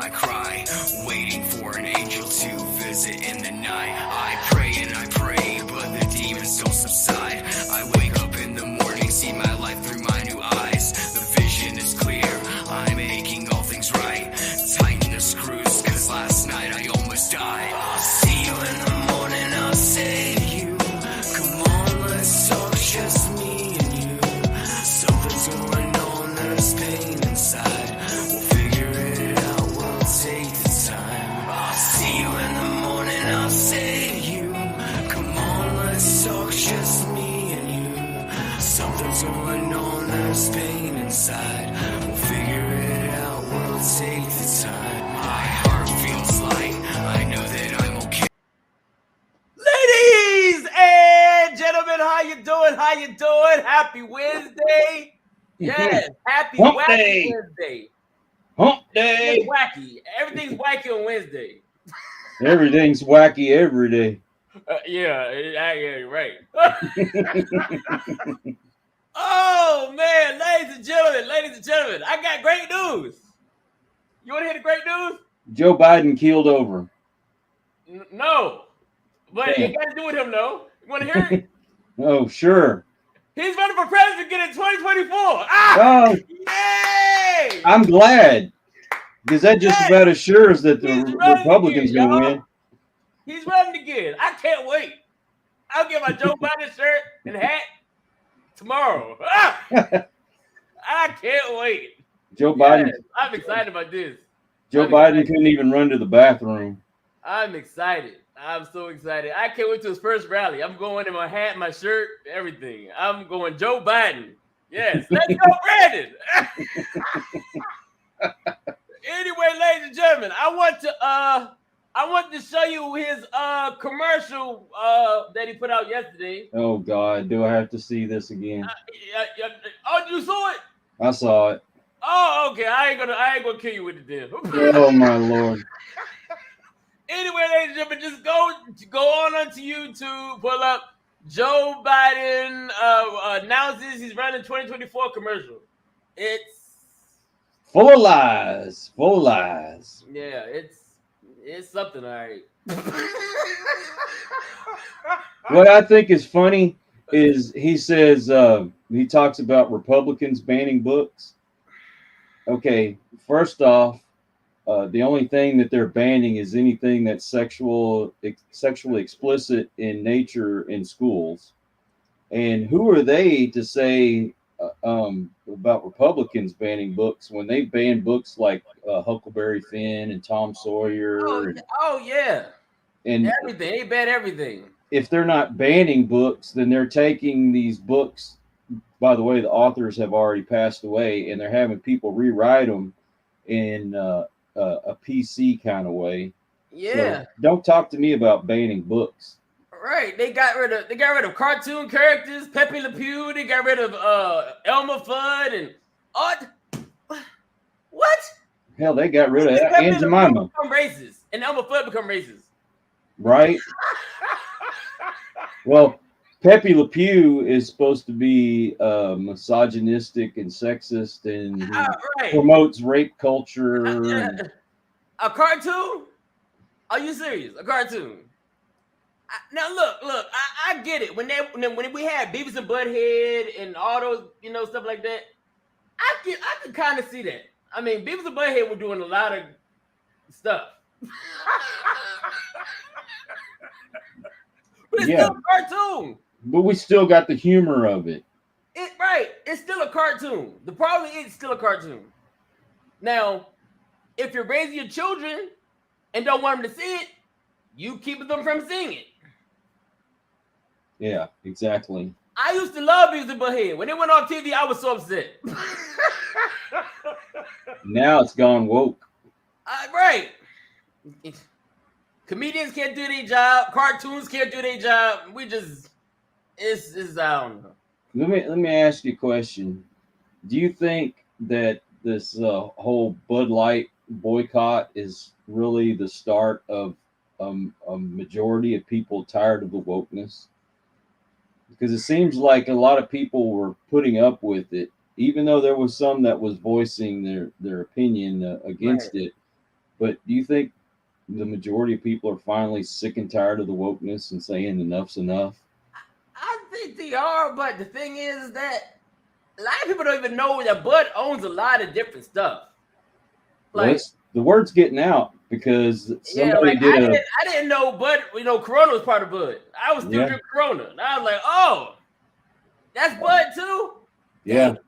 I cry, waiting for an angel to visit in the night. I pray and I pray, but the demons don't subside. I wake up in the morning, see my life through my new eyes. The vision is clear, I'm making all things right. Tighten the screws, cause last night I almost died. I'll see you in the morning, I'll say to you, come on, let's talk, just me and you. Something's going on, there's pain inside. We'll figure it out, we'll take the time. I'll see you in the morning, I'll say to you, come on, let's talk, just me and you. Something's going on, there's pain inside. We'll figure it out, we'll take the time. My heart feels light, I know that I'm okay. Ladies and gentlemen, how you doing? How you doing? Happy Wednesday. Yes, happy Hump Wacky day. Wednesday. Hump It's day. wacky. Everything's wacky on Wednesday. Everything's wacky every day. Yeah, right. Oh man, ladies and gentlemen, I got great news. You want to hear the great news? Joe Biden keeled over. No, but Damn. it got to do with him though. You want to hear it? Oh, sure. He's running for president again in 2024. Ah! Oh, Yay! I'm glad. Because that just Yes. about assures that the He's running Republicans again, going to y'all. win. He's running again. I can't wait. I'll get my Joe Biden shirt and hat tomorrow. Ah! I can't wait. Joe Biden, Yes, I'm excited about this. Joe I'm Biden excited. couldn't even run to the bathroom. I'm excited. I'm so excited. I can't wait to his first rally. I'm going in my hat, my shirt, everything. I'm going Joe Biden. Yes, let's go, Brandon. Anyway, ladies and gentlemen, I want to show you his commercial that he put out yesterday. Oh, God. Do I have to see this again? Oh, you saw it? I saw it. Oh, okay. I ain't gonna kill you with it then. Oh, my Lord. Anyway, ladies and gentlemen, just go on onto YouTube, pull up Joe Biden announces he's running 2024 commercial. It's Full of lies. Full of lies. yeah, it's something, all right. What I think is funny is he says he talks about Republicans banning books. Okay, first off, the only thing that they're banning is anything that's sexually explicit in nature in schools. And who are they to say about Republicans banning books when they ban books like Huckleberry Finn and Tom Sawyer? Oh yeah, and everything. They ban everything. If they're not banning books, then they're taking these books. By the way, the authors have already passed away, and they're having people rewrite them in a PC kind of way. Yeah. So don't talk to me about banning books. Right. They got rid of cartoon characters, Pepe Le Pew. They got rid of Elmer Fudd and what? Hell, they got rid of that. Pepe And Le Pew Jemima. become racist, and Elmer Fudd become racist. Right? Well, Pepe Le Pew is supposed to be misogynistic and sexist, and he promotes rape culture. A cartoon? Are you serious? A cartoon? Now look. I get it. When we had Beavis and Butthead and all those stuff like that, I could kind of see that. I mean, Beavis and Butthead were doing a lot of stuff. But it's still a cartoon. But we still got the humor of it. It's still a cartoon. The problem is it's still a cartoon. Now, if you're raising your children and don't want them to see it, you keep them from seeing it. Yeah, exactly. I used to love Beavis and Butthead. When it went off TV, I was so upset. Now it's gone woke. Right. Comedians can't do their job. Cartoons can't do their job. It's I don't know. Let me ask you a question. Do you think that this whole Bud Light boycott is really the start of a majority of people tired of the wokeness? Because it seems like a lot of people were putting up with it, even though there was some that was voicing their opinion against it. But do you think the majority of people are finally sick and tired of the wokeness and saying enough's enough? I think they are, but the thing is that a lot of people don't even know that Bud owns a lot of different stuff. Well, Like, it's the word's getting out because yeah, somebody like did I didn't know Bud, Corona was part of Bud. I was still yeah, drinking Corona. And I was like, oh, that's Bud too? yeah. Dang.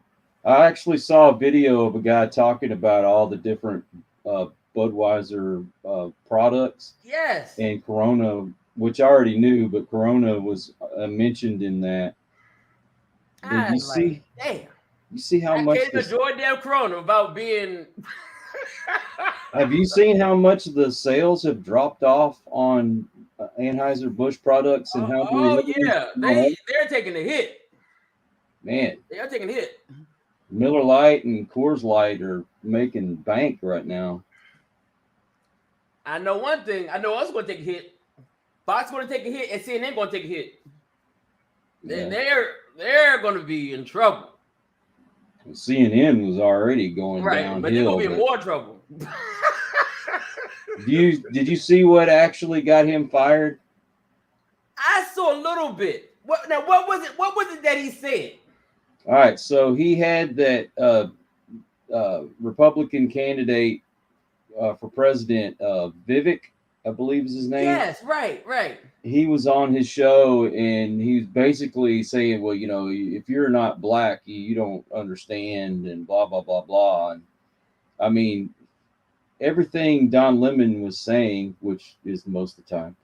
I actually saw a video of a guy talking about all the different Budweiser products Yes. and Corona, which I already knew, but Corona was mentioned in that. But I was like, damn. you see how I much can't this. enjoy damn Corona without being Have you seen how much the sales have dropped off on Anheuser-Busch products and how many oh literally yeah, gone up? they're taking a hit. Man, They are taking a hit. Miller Lite and Coors Light are making bank right now. I know one thing. I know us going to take a hit. Fox going to take a hit, and CNN going to take a hit. Yeah. They're going to be in trouble. CNN was already going Right, downhill. but they're going to be in more trouble. Did you see what actually got him fired? I saw a little bit. What was it? What was it that he said? All right, so he had that Republican candidate for president, Vivek, I believe is his name. Yes, right. He was on his show and he was basically saying, well, if you're not black, you don't understand, and blah blah blah blah. And I mean, everything Don Lemon was saying, which is most of the time,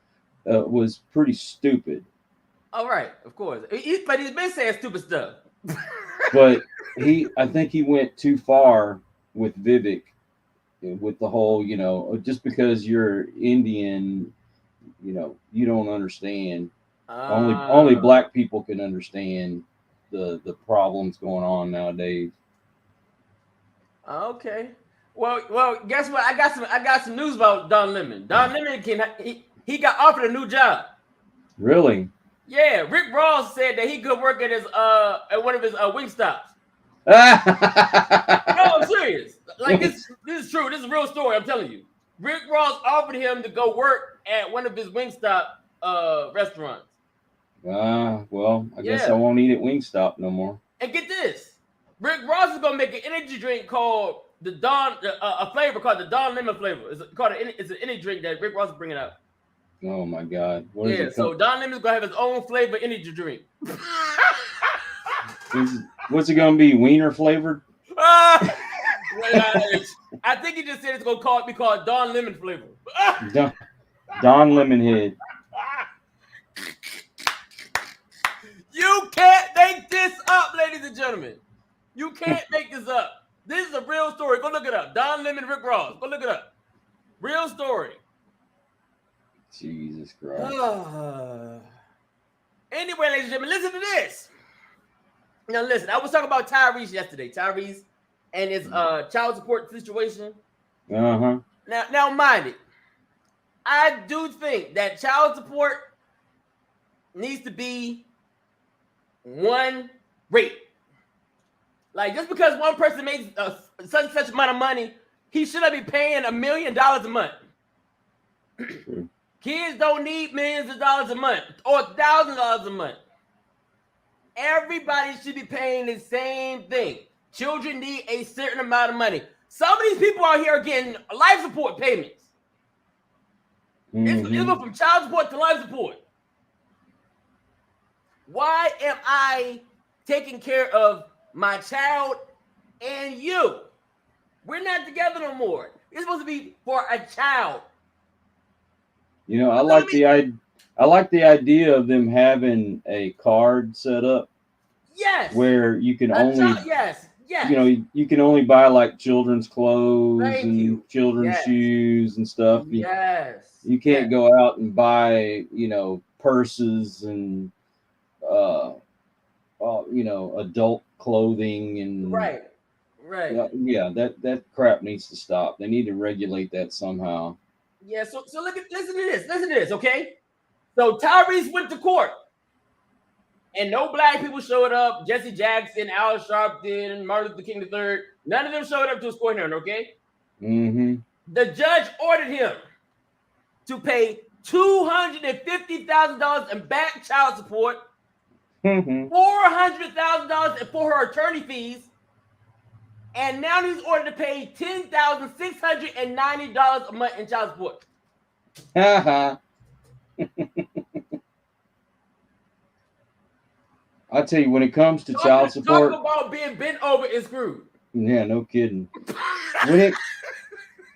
was pretty stupid. All right, of course. But he's been saying stupid stuff. But I think he went too far with Vivek, with the whole, just because you're Indian, you don't understand. Only black people can understand the problems going on nowadays. Okay. Well, guess what? I got some news about Don Lemon. Don Lemon he got offered a new job. Really? Yeah, Rick Ross said that he could work at one of his wing stops. No, I'm serious. Like this is true. This is a real story. I'm telling you. Rick Ross offered him to go work at one of his Wingstop restaurants. Well, I guess I won't eat at Wingstop no more. And get this, Rick Ross is gonna make an energy drink called the Don, a flavor called the Don Lemon flavor. It's an energy drink that Rick Ross is bringing out. Oh my God! So Don Lemon's gonna have his own flavor energy drink. What's it gonna be? Wiener flavored? I think he just said it's gonna be called Don Lemon flavor. Don Lemon Head. You can't make this up, ladies and gentlemen. You can't make this up. This is a real story. Go look it up. Don Lemon, Rick Ross. Go look it up. Real story. Jesus Christ. Anyway, ladies and gentlemen, listen to this. Now, listen, I was talking about Tyrese yesterday. Tyrese and his child support situation. Uh-huh. Now, mind it. I do think that child support needs to be one rate. Like, just because one person makes such amount of money, he shouldn't be paying $1 million a month. True. Kids don't need millions of dollars a month or $1,000 a month. Everybody should be paying the same thing. Children need a certain amount of money. Some of these people out here are getting life support payments. It's from child support to life support. Why am I taking care of my child and you? We're not together no more. It's supposed to be for a child. I like the idea of them having a card set up. Yes. Where you can only yes. You can only buy like children's clothes children's shoes and stuff. Yes. You can't go out and buy, purses and adult clothing and right. Yeah, that crap needs to stop. They need to regulate that somehow. Yeah, so listen to this, okay? So Tyrese went to court, and no black people showed up. Jesse Jackson, Al Sharpton, Martin Luther King III, none of them showed up to his court hearing, okay? Mm-hmm. The judge ordered him to pay $250,000 in back child support, $400,000 for her attorney fees, and now he's ordered to pay $10,690 a month in child support. I tell you, when it comes to child support, talk about being bent over and screwed. Yeah, no kidding.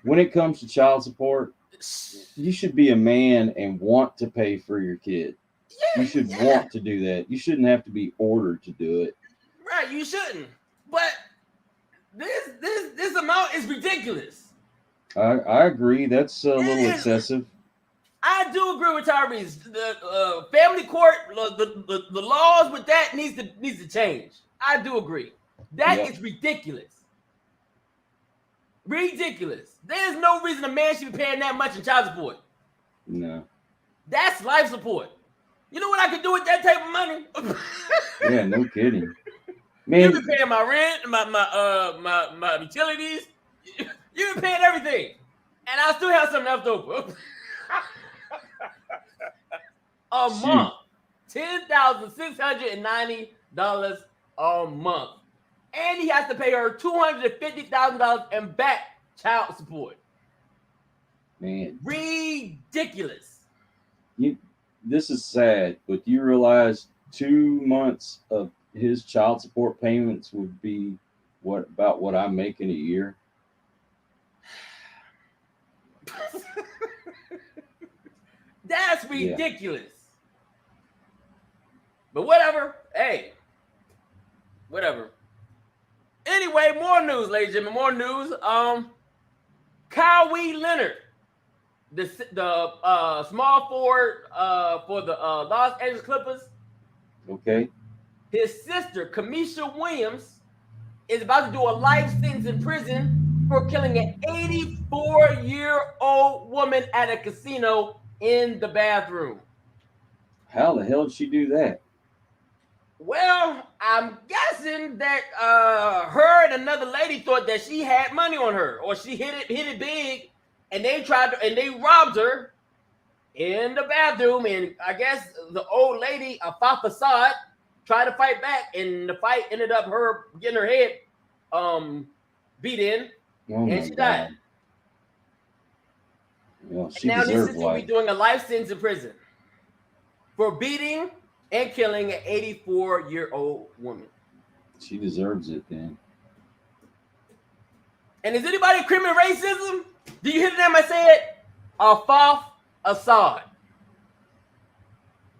When it comes to child support, you should be a man and want to pay for your kid. You should want to do that. You shouldn't have to be ordered to do it. Right, you shouldn't. But this amount is ridiculous. I agree. That's a little excessive. I do agree with Tyrese. The family court, the laws with that needs to change. I do agree. That is ridiculous. Ridiculous. There's no reason a man should be paying that much in child support. No. That's life support. You know what I could do with that type of money? Yeah, no kidding. Man, You've been paying my rent, my utilities. You've been paying everything, and I still have something left over. A month, $10,690 a month, and he has to pay her $250,000 in back child support. Man, ridiculous. This is sad, but you realize 2 months of his child support payments would be about what I make in a year. That's ridiculous. Yeah. But whatever. Hey. Whatever. Anyway, more news, ladies and gentlemen. More news. Kawhi Leonard, the small forward for the Los Angeles Clippers. Okay. His sister, Kamisha Williams, is about to do a life sentence in prison for killing an 84-year-old woman at a casino in the bathroom. How the hell did she do that? Well, I'm guessing that her and another lady thought that she had money on her, or she hit it big, and they robbed her in the bathroom. And I guess the old lady, Afa Fassad, tried to fight back, and the fight ended up her getting her head beat in, and she died. Well, she now this life. Will be doing a life sentence in prison for beating and killing an 84-year-old woman. She deserves it then. And is anybody criminal racism? Do you hear the name I said? Afaf Assad.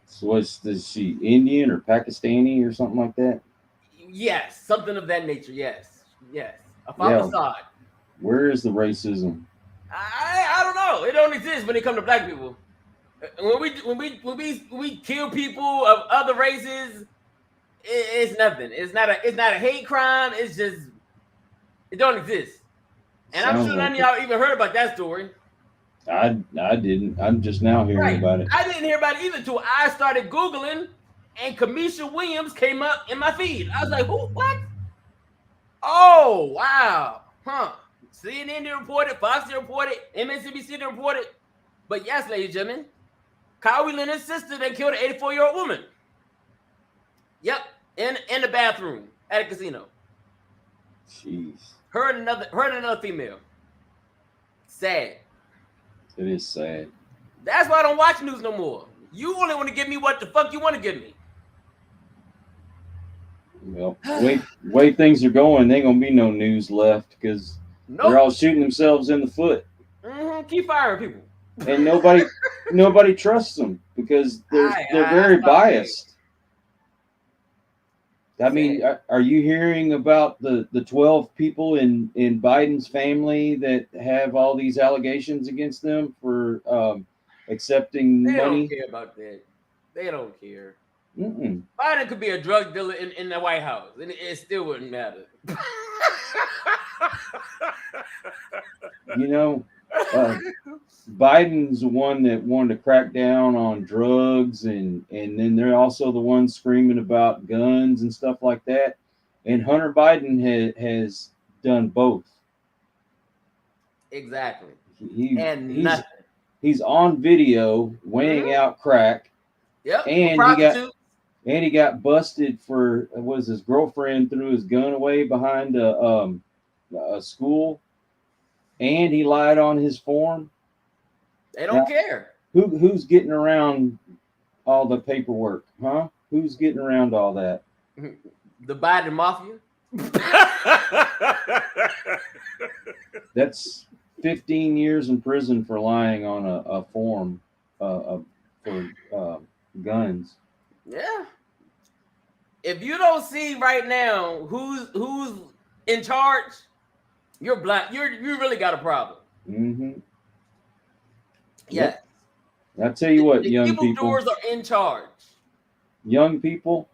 So is she Indian or Pakistani or something like that? Yes, something of that nature. Yes. Afaf Assad. Where is the racism? I don't know. It don't exist when it comes to black people. When we kill people of other races, it's nothing. It's not a hate crime. It's just it don't exist. And I'm sure none of y'all even heard about that story. I didn't. I'm just now hearing about it. I didn't hear about it either until I started Googling, and Kamisha Williams came up in my feed. I was like, who? What? Oh, wow. Huh. CNN reported, Fox reported, MSNBC reported. But yes, ladies and gentlemen, Kawhi Leonard's sister that killed an 84-year-old woman. Yep, in the bathroom at a casino. Jeez. Her and another female. Sad. It is sad. That's why I don't watch news no more. You only want to give me what the fuck you want to give me. Well, way things are going, there ain't gonna be no news left because they're all shooting themselves in the foot. Mm-hmm. Keep firing people. And nobody trusts them because they're very biased. I mean, are you hearing about the 12 people in Biden's family that have all these allegations against them for accepting money? They don't care about that. They don't care. Mm-mm. Biden could be a drug dealer in the White House, and it still wouldn't matter. You know, Biden's the one that wanted to crack down on drugs, and then they're also the ones screaming about guns and stuff like that. And Hunter Biden has done both. Exactly. He And he's nothing. he's on video weighing out crack, Yep. For and prostitutes. he got busted for was his girlfriend threw his gun away behind a school, and he lied on his form. They Now, don't care. who's getting around all the paperwork, huh? Who's getting around all that? The Biden mafia. That's 15 years in prison for lying on a form for guns. Yeah. If you don't see right now who's in charge, you're black. You really got a problem. Mm-hmm. Yeah. Yep. I tell you what, The evildoers are in charge. young people,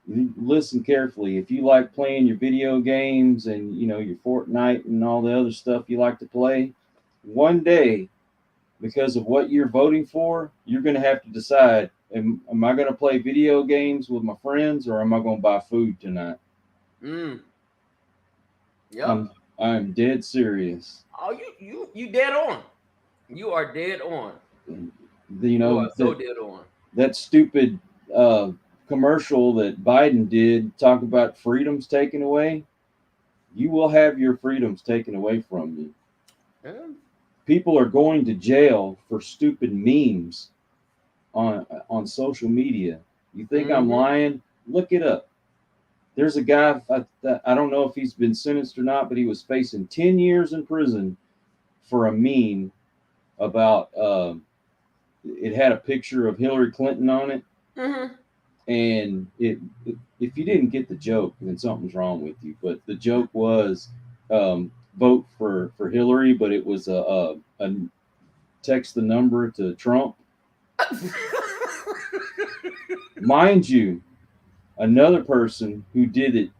listen carefully. If you like playing your video games and your Fortnite and all the other stuff you like to play, one day, because of what you're voting for, you're going to have to decide: am I going to play video games with my friends, or am I going to buy food tonight? Mm. Yep. I'm dead serious. Oh, you dead on. You are dead on. You You know are so dead on. that stupid commercial that Biden did talk about freedoms taken away. You will have your freedoms taken away from you. Yeah. People are going to jail for stupid memes on social media. You think I'm lying? Look it up. There's a guy, I don't know if he's been sentenced or not, but he was facing 10 years in prison for a meme about it had a picture of Hillary Clinton on it. Mm-hmm. And if you didn't get the joke, then something's wrong with you. But the joke was vote for Hillary, but it was a text the number to Trump. Mind you, another person who did it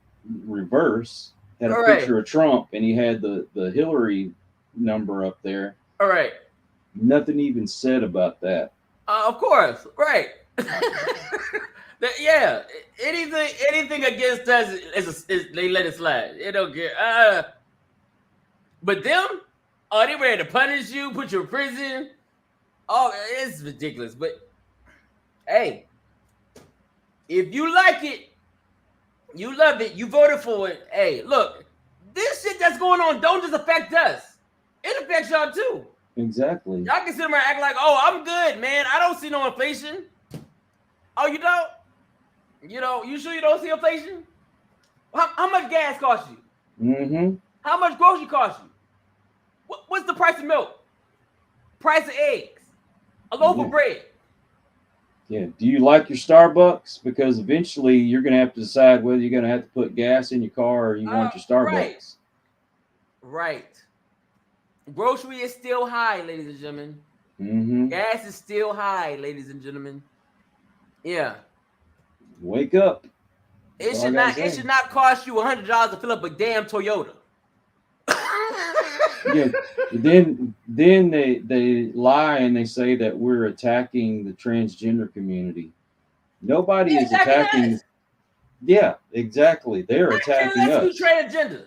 reverse had a All right. picture of Trump, and he had the Hillary number up there. All right. Nothing even said about that. Of course. Right. Yeah. Anything against us is they let it slide. They don't care. But them, oh, they ready to punish you, put you in prison. Oh, it's ridiculous. But hey, if you like it, you love it, you voted for it. Hey, look, this shit that's going on don't just affect us. It affects y'all too. Exactly. Y'all can sit there and act like, oh, I'm good, man. I don't see no inflation. Oh, you don't? You sure you don't see inflation? How much gas cost you? Mm-hmm. How much grocery cost you? What's the price of milk? Price of eggs? A loaf of bread? Yeah. Do you like your Starbucks? Because eventually you're going to have to decide whether you're going to have to put gas in your car or you want your Starbucks. Right. Grocery is still high, ladies and gentlemen. Mm-hmm. Gas is still high, ladies and gentlemen. Yeah. Wake up. It should not cost you $100 to fill up a damn Toyota. Yeah. Then they lie and they say that we're attacking the transgender community. Nobody is attacking. Yeah, exactly. They're attacking us. Be transgender.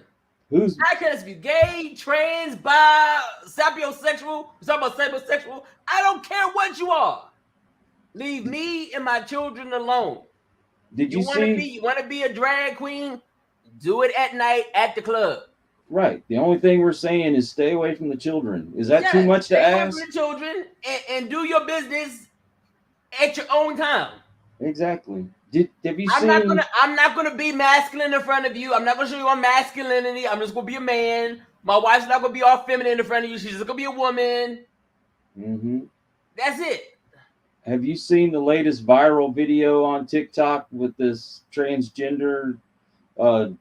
I can be gay, trans, bi, sapiosexual. We're talking about sapiosexual. I don't care what you are. Leave me and my children alone. Did you see? You want to be a drag queen? Do it at night at the club. Right. The only thing we're saying is stay away from the children. Is that too much to ask? Stay away from the children and do your business at your own time. Exactly. Have you seen? I'm not gonna be masculine in front of you. I'm not gonna show you my masculinity. I'm just gonna be a man. My wife's not gonna be all feminine in front of you. She's just gonna be a woman. Mm-hmm. That's it. Have you seen the latest viral video on TikTok with this transgender?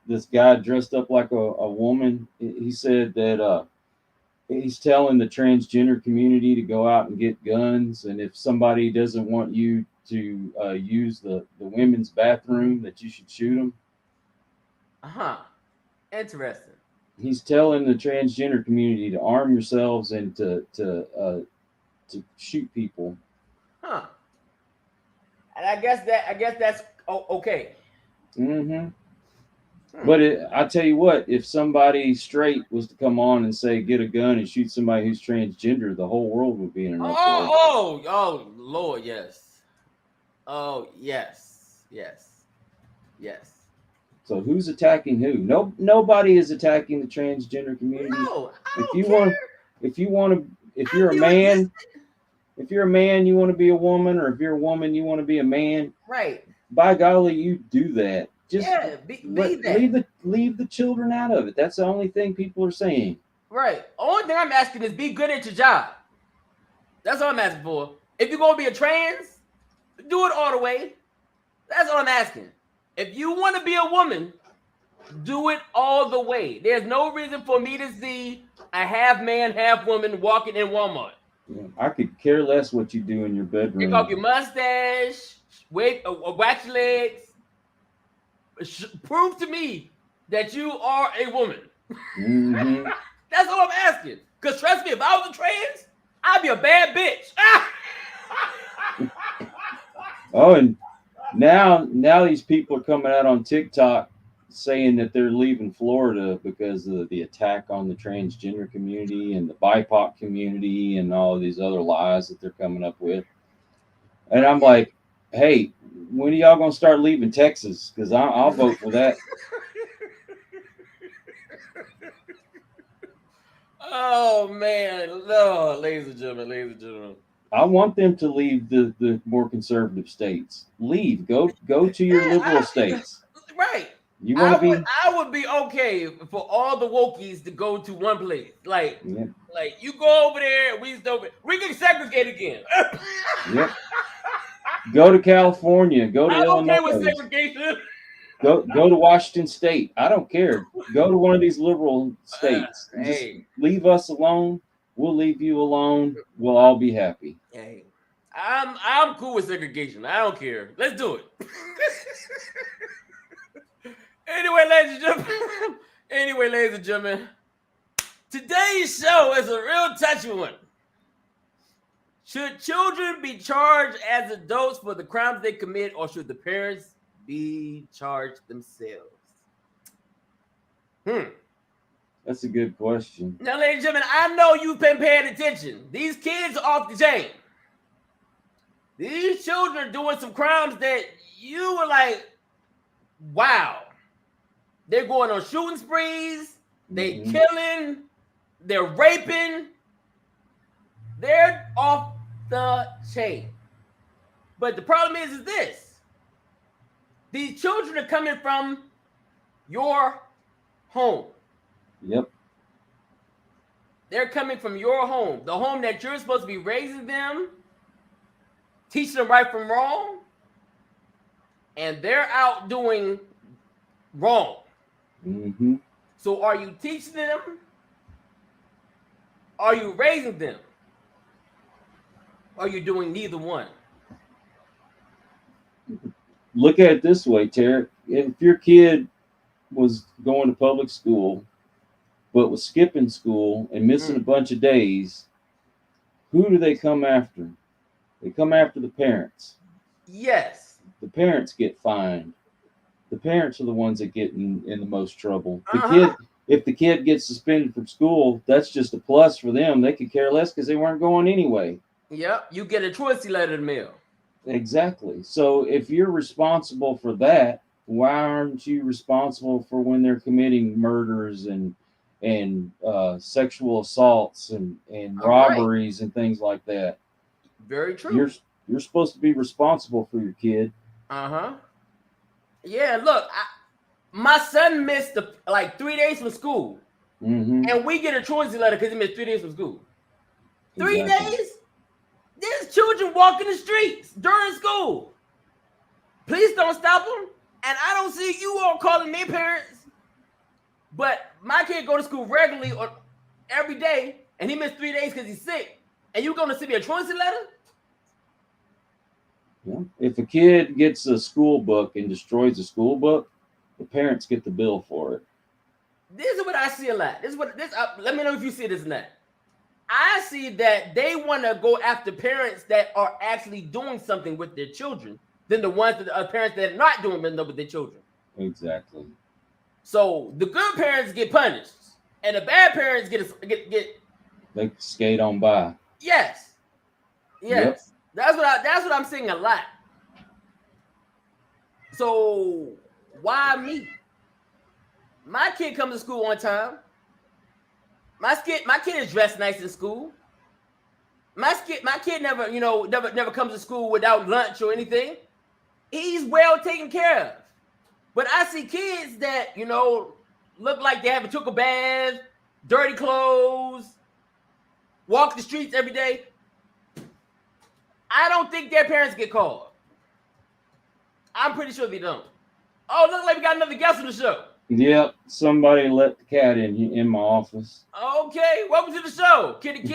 This guy dressed up like a woman. He said that he's telling the transgender community to go out and get guns, and if somebody doesn't want you to use the women's bathroom, that you should shoot them. Interesting. He's telling the transgender community to arm yourselves and to shoot people. And I guess that's okay. Mm-hmm. But I tell you what, if somebody straight was to come on and say get a gun and shoot somebody who's transgender, the whole world would be in an uproar. Oh, Lord, yes. Oh, yes. So who's attacking who? No, nobody is attacking the transgender community. No, I If don't you care. want, if you want to, if I you're a knew man, if you're a man, you want to be a woman, or if you're a woman, you want to be a man. Right. By golly, you do that. Just Be that. leave the children out of it. That's the only thing people are saying. Right. Only thing I'm asking is be good at your job. That's all I'm asking for. If you're gonna be a trans, do it all the way. That's all I'm asking. If you want to be a woman, do it all the way. There's no reason for me to see a half man, half woman walking in Walmart. Yeah, I could care less what you do in your Take bedroom. off your mustache, wax your legs. Prove to me that you are a woman. Mm-hmm. That's all I'm asking. Because trust me, if I was a trans, I'd be a bad bitch. Oh, and now these people are coming out on TikTok saying that they're leaving Florida because of the attack on the transgender community and the BIPOC community and all of these other lies that they're coming up with. And I'm like, hey, when are y'all gonna start leaving Texas? Because I'll vote for that. Oh man, no, ladies and gentlemen. I want them to leave the more conservative states. Leave. Go to your liberal states. Right. You want to be? I would be okay for all the wokies to go to one place. Like you go over there, we can segregate again. Yep. Go to California. Go to Illinois. I'm okay with segregation. Go to Washington State. I don't care. Go to one of these liberal states. Just leave us alone. We'll leave you alone. We'll all be happy. Hey, I'm cool with segregation. I don't care. Let's do it. Anyway, ladies and gentlemen, today's show is a real touchy one. Should children be charged as adults for the crimes they commit, or should the parents be charged themselves? That's a good question. Now, ladies and gentlemen, I know you've been paying attention. These kids are off the chain. These children are doing some crimes that you were like, wow. They're going on shooting sprees. They killing. They're raping. They're off the chain. But the problem is this. These children are coming from your home. Yep. They're coming from your home. The home that you're supposed to be raising them, teaching them right from wrong. And they're out doing wrong. Mm-hmm. So are you teaching them? Are you raising them? Are you doing neither one? Look at it this way, Tarek. If your kid was going to public school, but was skipping school and missing a bunch of days, who do they come after? They come after the parents. Yes. The parents get fined. The parents are the ones that get in the most trouble. If the kid gets suspended from school, that's just a plus for them. They could care less because they weren't going anyway. Yep, you get a truancy letter in the mail. Exactly. So if you're responsible for that, why aren't you responsible for when they're committing murders and sexual assaults and robberies and things like that? Very true. You're supposed to be responsible for your kid. Yeah, look, my son missed 3 days from school, and we get a truancy letter because he missed 3 days from school. 3 days? There's children walking the streets during school. Please don't stop them. And I don't see you all calling their parents. But my kid go to school regularly or every day, and he missed 3 days because he's sick. And you're going to send me a truancy letter? Yeah. If a kid gets a school book and destroys a school book, the parents get the bill for it. This is what I see a lot. Let me know if you see this or not. I see that they want to go after parents that are actually doing something with their children than the ones that are parents that are not doing nothing with their children. Exactly. So the good parents get punished, and the bad parents get. They skate on by. Yes, Yep. that's what I'm seeing a lot. So why me? My kid comes to school on time. My kid is dressed nice in school. My kid never comes to school without lunch or anything. He's well taken care of. But I see kids that look like they haven't took a bath, dirty clothes, walk the streets every day. I don't think their parents get called. I'm pretty sure they don't. Oh, look like we got another guest on the show. Yep, somebody let the cat in my office. Okay, welcome to the show, Kitty.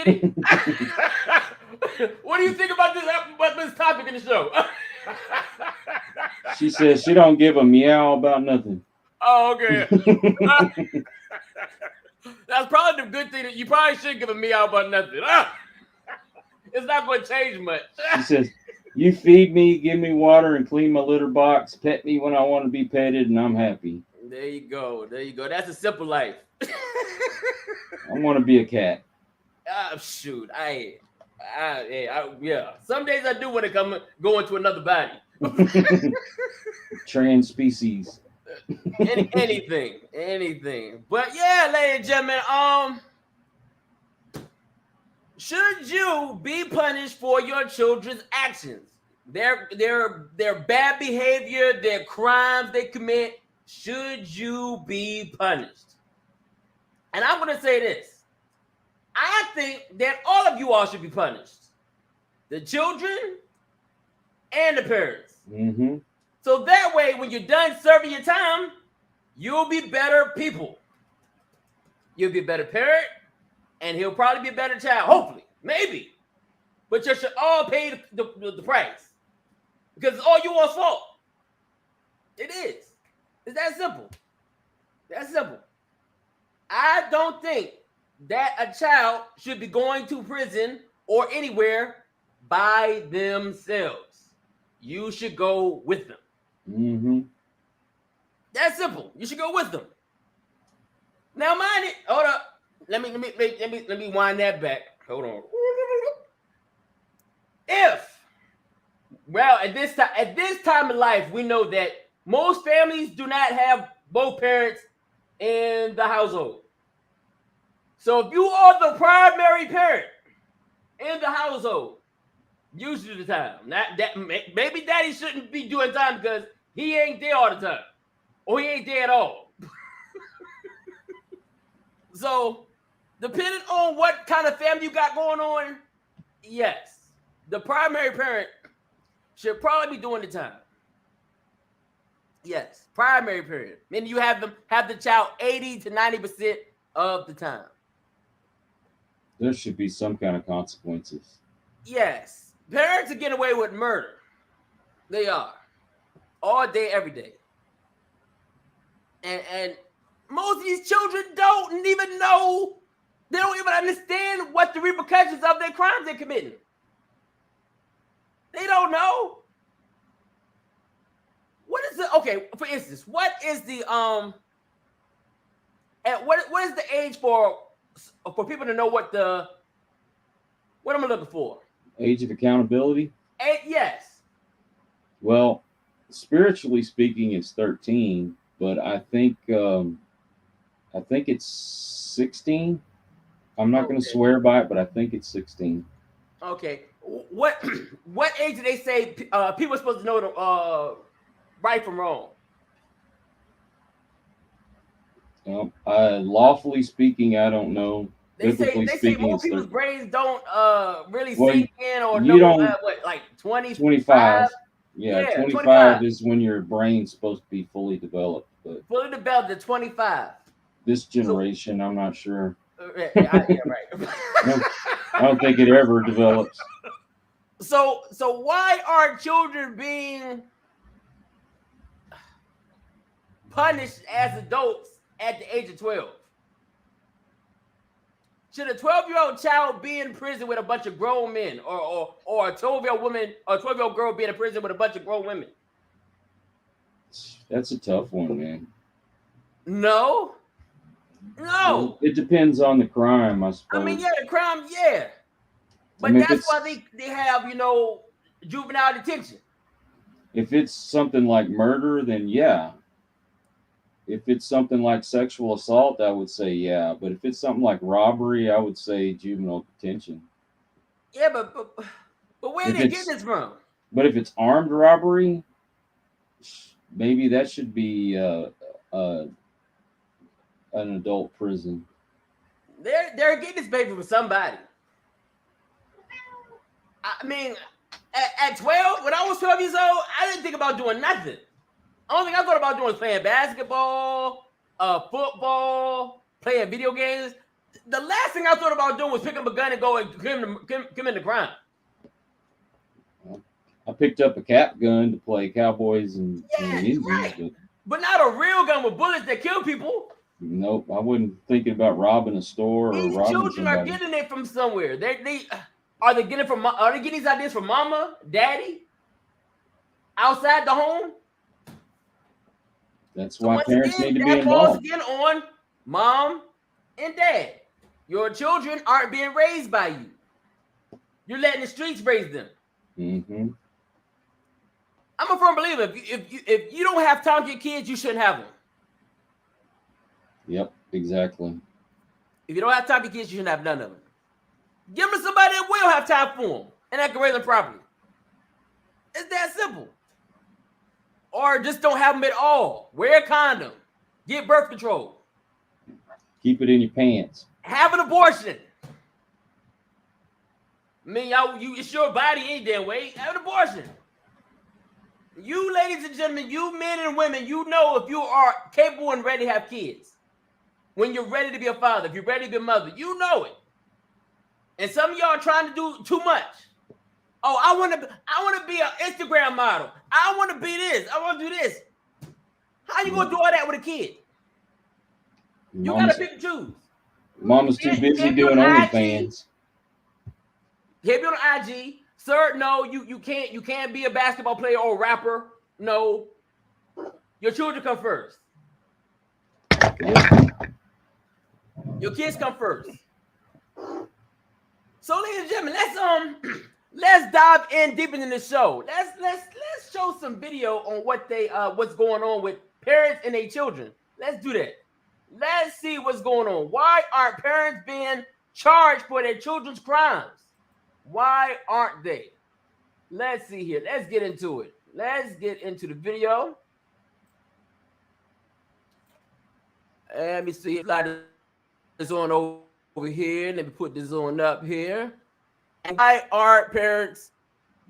What do you think about this topic in the show? She says she don't give a meow about nothing. Oh, okay. That's probably the good thing. That you probably shouldn't give a meow about nothing. It's not going to change much. She says, "You feed me, give me water, and clean my litter box. Pet me when I want to be petted, and I'm happy." There you go. That's a simple life. I want to be a cat. Shoot, yeah. Some days I do want to go into another body. Trans species. Anything. But yeah, ladies and gentlemen, should you be punished for your children's actions? Their bad behavior, their crimes they commit. Should you be punished? And I'm going to say this. I think that all of you all should be punished. The children and the parents. Mm-hmm. So that way, when you're done serving your time, you'll be better people. You'll be a better parent, and he'll probably be a better child. Hopefully. Maybe. But you should all pay the price. Because it's all you all's fault. It is. It's that simple. That's simple. I don't think that a child should be going to prison or anywhere by themselves. You should go with them. Mm-hmm. That's simple. You should go with them. Now, mind it. Hold up. Let me wind that back. Hold on. At this time in life, we know that most families do not have both parents in the household. So if you are the primary parent in the household, usually the time. Maybe daddy shouldn't be doing time because he ain't there all the time. Or he ain't there at all. So, depending on what kind of family you got going on, yes, the primary parent should probably be doing the time. Yes, primary parent. Meaning you have the child 80 to 90% of the time. There should be some kind of consequences. Yes. Parents are getting away with murder. They are. All day, every day. And most of these children don't even know, they don't even understand what the repercussions of their crimes they're committing. They don't know. For instance, what is the what is the age for people to know what am I looking for? Age of accountability? Yes. Well, spiritually speaking, it's 13, but I think it's 16. I'm not going to swear by it, but I think it's 16. Okay. What age do they say people are supposed to know the right from wrong? Lawfully speaking, I don't know. They Biblically say speaking, more it's people's 13. brains don't really sink in or you know don't- like 25. 25. Yeah, 25 25 is when your brain's supposed to be fully developed. But fully developed at 25. this generation, I'm not sure. Yeah, right. I don't think it ever develops. So why are children being punished as adults at the age of 12? Should a 12-year-old child be in prison with a bunch of grown men, or a 12-year-old woman or a 12-year-old girl be in prison with a bunch of grown women? That's a tough one, man. No. Well, it depends on the crime, I suppose. I mean, yeah, the crime, yeah. But I mean, that's why they have, juvenile detention. If it's something like murder, then yeah. If it's something like sexual assault, I would say yeah. But if it's something like robbery, I would say juvenile detention. Yeah, but where are they getting this from? But if it's armed robbery, maybe that should be an adult prison. They're getting this baby from somebody. I mean, at 12, when I was 12 years old, I didn't think about doing nothing. The only thing I thought about doing was playing basketball, football, playing video games. The last thing I thought about doing was pick up a gun and go and commit the crime. I picked up a cap gun to play cowboys and Indians, right. But not a real gun with bullets that kill people. Nope, I wasn't thinking about robbing a store or These robbing children somebody. are getting it from somewhere. Are they getting these ideas from mama, daddy, outside the home? That's why parents need to be involved. That falls again on mom and dad. Your children aren't being raised by you. You're letting the streets raise them. Mm-hmm. I'm a firm believer. If you don't have time for your kids, you shouldn't have them. Yep, exactly. If you don't have time for your kids, you shouldn't have none of them. Give them to somebody that will have time for them and that can raise them properly. It's that simple. Or just don't have them at all. Wear a condom. Get birth control. Keep it in your pants. Have an abortion. I mean, it's your body any damn way. Have an abortion. You, ladies and gentlemen, you men and women, you know if you are capable and ready to have kids. When you're ready to be a father, if you're ready to be a mother, you know it. And some of y'all are trying to do too much. Oh, I want to be an Instagram model. I want to be this. I want to do this. How you gonna do all that with a kid? You gotta pick and choose. Mama's too busy doing OnlyFans. Can't be on IG, sir. No, you can't be a basketball player or a rapper. No, your children come first. Your kids come first. So, ladies and gentlemen, let's dive in deep into the show. Let's show some video on what's going on with parents and their children. Let's do that. Let's see what's going on. Why aren't parents being charged for their children's crimes? Why aren't they? Let's see here. Let's get into it. Let's get into the video. Let me see. Slide this on over here. Let me put this on up here. Why aren't parents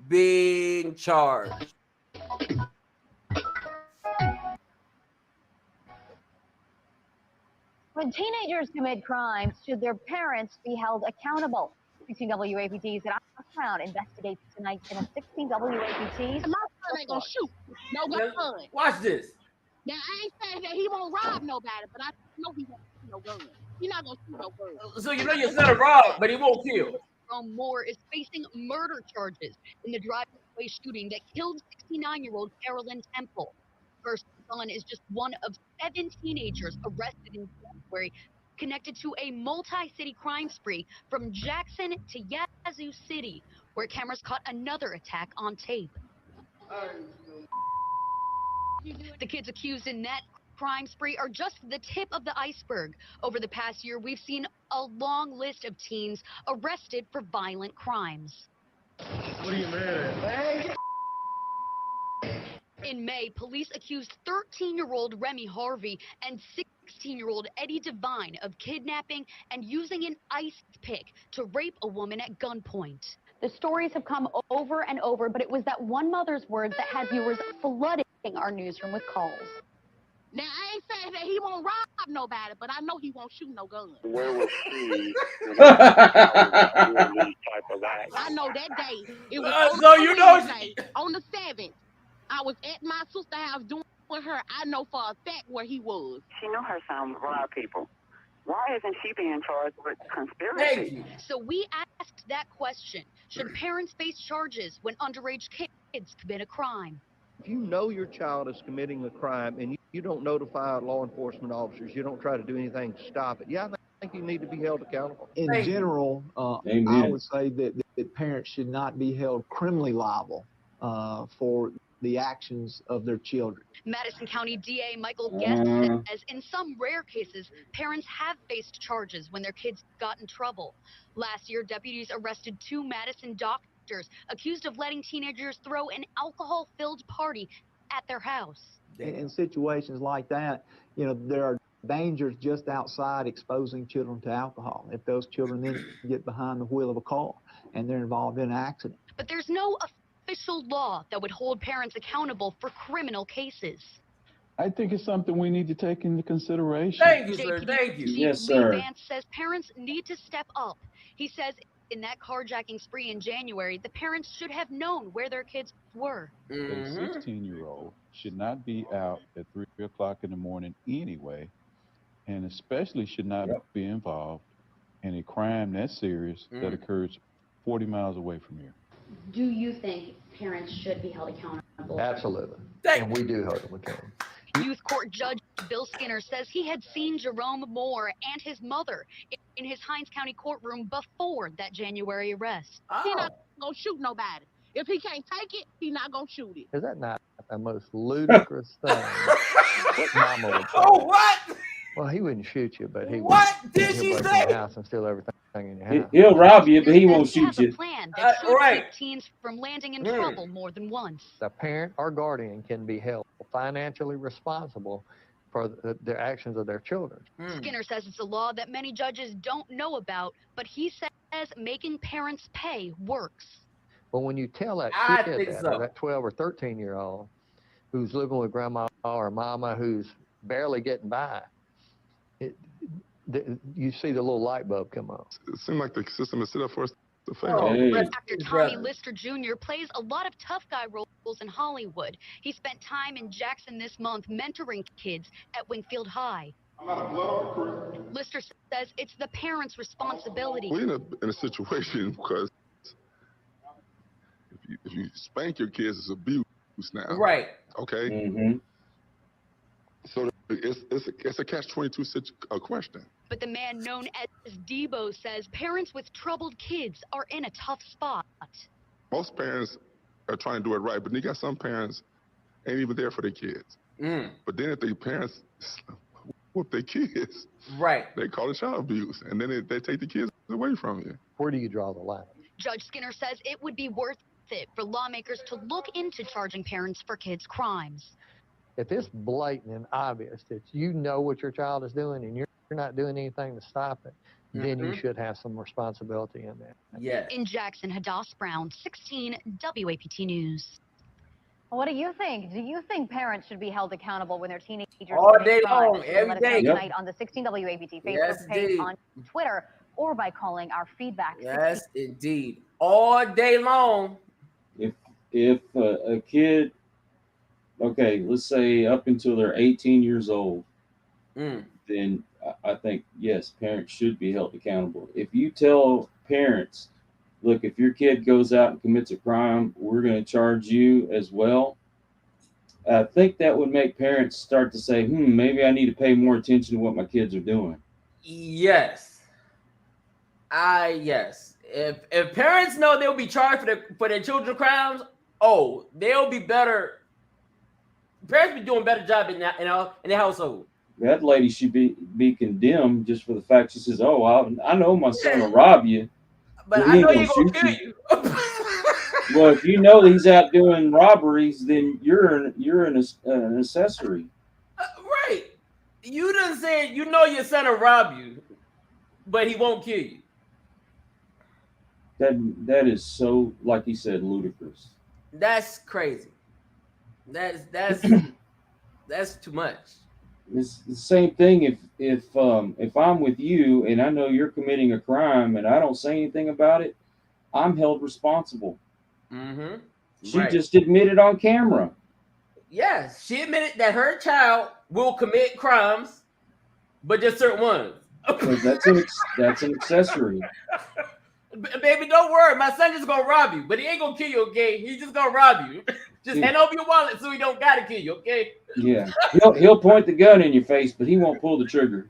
being charged? When teenagers commit crimes, should their parents be held accountable? 16 WAPT's at Crown investigates tonight in a 16 WAPT's. My son ain't gonna shoot no gun. Watch this. Now I ain't saying that he won't rob nobody, but I know he won't shoot no gun. He's not gonna shoot no gun. So you know your son will rob, but he won't kill. Moore is facing murder charges in the drive-by shooting that killed 69-year-old Carolyn Temple. Her son is just one of 7 teenagers arrested in January connected to a multi-city crime spree from Jackson to Yazoo City, where cameras caught another attack on tape. The kids accused in that crime spree are just the tip of the iceberg. Over the past year, we've seen a long list of teens arrested for violent crimes. What are you mad at? In May, police accused 13-year-old Remy Harvey and 16-year-old Eddie Devine of kidnapping and using an ice pick to rape a woman at gunpoint. The stories have come over and over, but it was that one mother's words that had viewers flooding our newsroom with calls. Now I ain't saying that he won't rob nobody, but I know he won't shoot no gun. Where was she? I know that day. It was on the 7th. I was at my sister's house doing with her. I know for a fact where he was. She knew her son would rob people. Why isn't she being charged with conspiracy? Thank you. So we asked that question. Should parents face charges when underage kids commit a crime? If you know your child is committing a crime and you don't notify law enforcement officers, you don't try to do anything to stop it, yeah, I think you need to be held accountable. In general, I would say that parents should not be held criminally liable for the actions of their children. Madison County DA Michael Guest says in some rare cases, parents have faced charges when their kids got in trouble. Last year, deputies arrested 2 Madison doctors accused of letting teenagers throw an alcohol-filled party at their house. In situations like that, there are dangers just outside exposing children to alcohol. If those children then get behind the wheel of a car and they're involved in an accident. But there's no official law that would hold parents accountable for criminal cases. I think it's something we need to take into consideration. Thank you, sir. Thank you. Chief Lee Vance says parents need to step up. He says in that carjacking spree in January, the parents should have known where their kids were. A 16-year-old should not be out at 3 o'clock in the morning anyway, and especially should not be involved in a crime that serious that occurs 40 miles away from here. Do you think parents should be held accountable? Absolutely. And we do hold them accountable. Youth court judge Bill Skinner says he had seen Jerome Moore and his mother in his Hinds County courtroom before that January arrest. He's not gonna shoot nobody. If he can't take it, he's not gonna shoot it. Is that not the most ludicrous thing? What mama would say? Oh, what? Well, he wouldn't shoot you, but he would. What did she break say? in your house and steal everything in your house. He'll rob you, but he won't shoot you. Plan that should right. keep teens from landing in trouble more than once. The parent or guardian can be held financially responsible for the actions of their children. Skinner says it's a law that many judges don't know about, but he says making parents pay works. But when you tell that I kid think that, so. or that 12 or 13-year-old who's living with grandma or mama who's barely getting by, you see the little light bulb come on. It seems like the system is set up for us to fail. Actor Tommy Lister Jr. plays a lot of tough guy roles in Hollywood. He spent time in Jackson this month mentoring kids at Wingfield High. I'm not a blood recruit. Lister says it's the parents' responsibility. We're in a situation because if you spank your kids, it's abuse now. Right. Okay. So it's a catch-22 question. But the man known as Debo says parents with troubled kids are in a tough spot. Most parents are trying to do it right, but you got some parents ain't even there for their kids. But then if their parents whoop their kids, right, they call it child abuse, and then they take the kids away from you. Where do you draw the line? Judge Skinner says it would be worth it for lawmakers to look into charging parents for kids' crimes. If it's blatant and obvious that you know what your child is doing and you're not doing anything to stop it, then you should have some responsibility in that. Yes. In Jackson, Hadass Brown, 16 WAPT News. What do you think? Do you think parents should be held accountable when their teenagers all commit day crimes? long, every Let us day. know tonight on the 16 WAPT Facebook Yes, page, indeed. on Twitter, or by calling our feedback. Yes, indeed. All day long. If a kid, okay, let's say up until they're 18 years old, then I think, yes, parents should be held accountable. If you tell parents, look, if your kid goes out and commits a crime, we're going to charge you as well, I think that would make parents start to say, maybe I need to pay more attention to what my kids are doing. Yes. Yes. If parents know they'll be charged for their children's crimes, they'll be better. Parents be doing a better job in the household. That lady should be condemned just for the fact she says, I know my son will rob you, but I know he's going to kill you. Well, if you know he's out doing robberies, then you're an accessory. Right. You done said you know your son will rob you, but he won't kill you. That is so, like he said, ludicrous. That's crazy. That's too much. It's the same thing if I'm with you and I know you're committing a crime and I don't say anything about it, I'm held responsible. She just admitted on camera. Yes, she admitted that her child will commit crimes, but just certain ones. That's an accessory. Baby, don't worry. My son just gonna rob you, but he ain't gonna kill you, okay? He's just gonna rob you. Just hand over your wallet so he don't gotta kill you, okay? Yeah. He'll point the gun in your face, but he won't pull the trigger.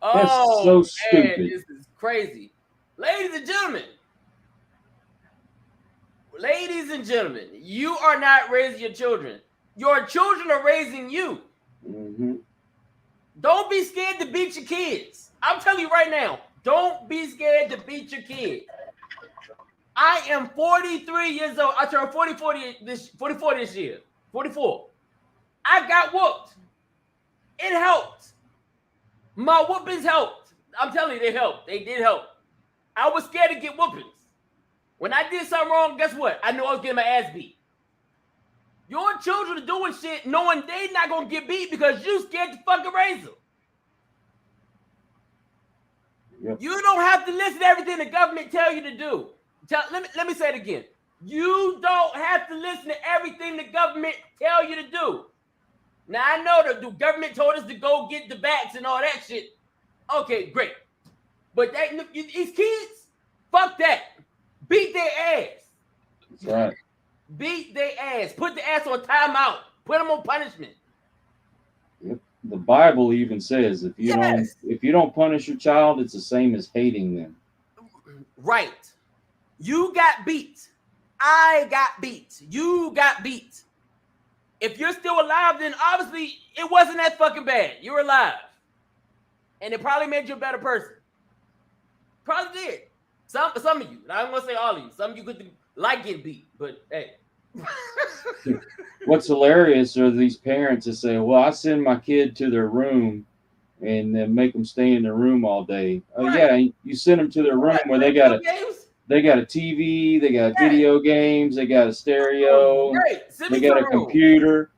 That's so stupid. Man, this is crazy. Ladies and gentlemen, you are not raising your children. Your children are raising you. Mm-hmm. Don't be scared to beat your kids. I'm telling you right now, don't be scared to beat your kids. I am 43 years old. I turned 44 this year. 44. I got whooped. It helped. My whoopings helped. I'm telling you, they helped. They did help. I was scared to get whoopings. When I did something wrong, guess what? I knew I was getting my ass beat. Your children are doing shit knowing they not going to get beat because you scared to fucking raise them. Yep. You don't have to listen to everything the government tell you to do. Let me say it again. You don't have to listen to everything the government tell you to do. Now, I know that the government told us to go get the vax and all that shit. Okay, great. But these kids, fuck that. Beat their ass. That's right. Beat their ass. Put the ass on timeout. Put them on punishment. Yep. The Bible even says if you don't punish your child, it's the same as hating them. Right. You got beat. I got beat. You got beat. If you're still alive, then obviously it wasn't that fucking bad. You're alive. And it probably made you a better person. Probably did. Some of you. I'm going to say all of you. Some of you could like getting beat, but hey. What's hilarious are these parents that say, well, I send my kid to their room and then make them stay in their room all day. Oh, right. Yeah, you send them to their room where they got a TV, they got video games, they got a stereo, they got a computer.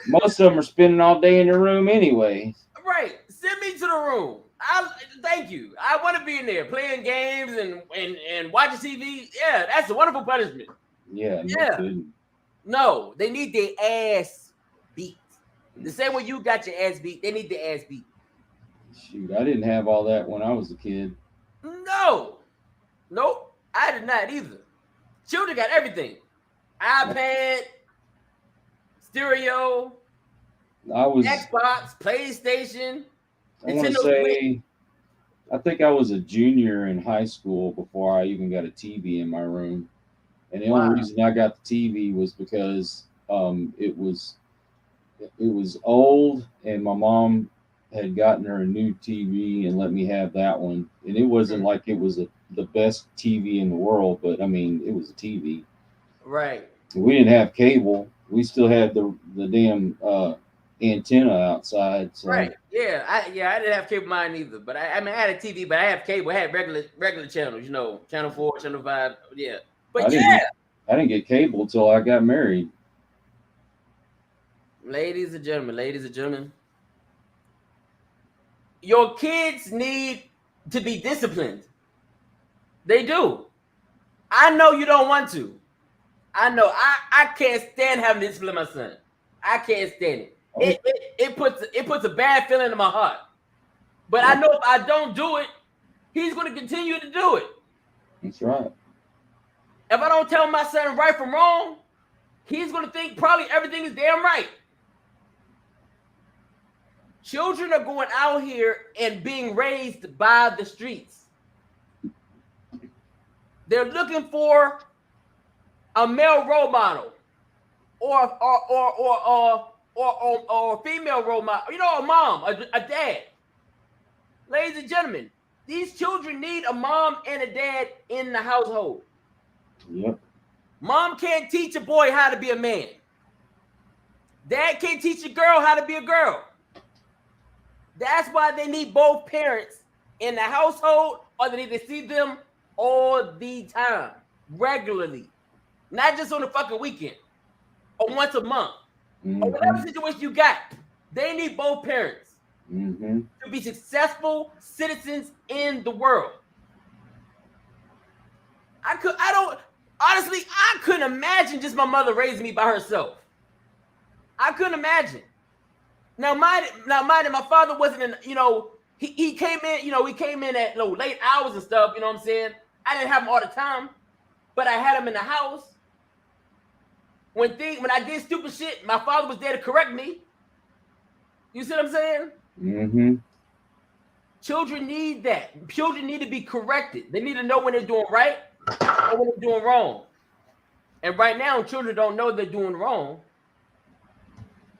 Most of them are spending all day in their room anyway. Right. Send me to the room. Thank you. I want to be in there playing games and watching TV. Yeah, that's a wonderful punishment. Yeah. No, they need their ass beat. The same way you got your ass beat, they need their ass beat. Shoot, I didn't have all that when I was a kid. No. Nope. I did not either. Children got everything. iPad, stereo, Xbox, PlayStation. I want to say, I think I was a junior in high school before I even got a TV in my room. And the only reason I got the TV was because it was old, and my mom had gotten her a new TV and let me have that one. And it wasn't like it was the best TV in the world, but I mean, it was a TV. Right. We didn't have cable. We still had the damn antenna outside. So. Right. Yeah. I didn't have cable mine either, but I mean, I had a TV, but I have cable. I had regular channels, channel 4, channel 5. Yeah. But I didn't get cable till I got married. Ladies and gentlemen, your kids need to be disciplined. They do. I know you don't want to. I know. I can't stand having to discipline my son. I can't stand it. It puts a bad feeling in my heart. But I know if I don't do it, he's going to continue to do it. That's right. If I don't tell my son right from wrong, he's going to think probably everything is damn right. Children are going out here and being raised by the streets. They're looking for a male role model or a female role model, a mom, a dad. Ladies and gentlemen, these children need a mom and a dad in the household. Yep. Mom can't teach a boy how to be a man. Dad can't teach a girl how to be a girl. That's why they need both parents in the household, or they need to see them all the time, regularly. Not just on the fucking weekend or once a month or whatever situation you got. They need both parents to be successful citizens in the world. Honestly, I couldn't imagine just my mother raising me by herself. I couldn't imagine. Now, mind it, my father wasn't in, he came in, he came in at late hours and stuff, you know what I'm saying? I didn't have him all the time, but I had him in the house. when I did stupid shit, my father was there to correct me. You see what I'm saying? Mm-hmm. Children need that. Children need to be corrected. They need to know when they're doing right or when they're doing wrong. And right now, children don't know they're doing wrong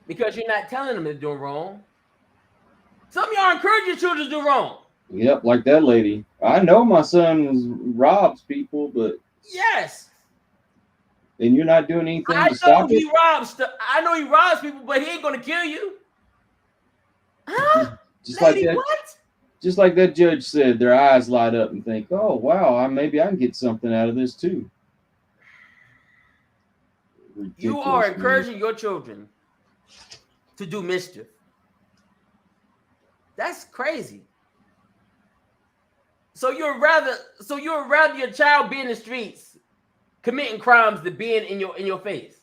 because you're not telling them they're doing wrong. Some of y'all encourage your children to do wrong. Yep, like that lady. I know my son robs people, but yes, and you're not doing anything I to stop know he it. robs. I know he robs people, but he ain't gonna kill you. Huh? Just Lady, like that. what? Just like that judge said, their eyes light up and think, "Oh wow, maybe I can get something out of this too." Ridiculous, You are man. encouraging your children to do mischief. That's crazy. So you'd rather your child be in the streets committing crimes than being in your face.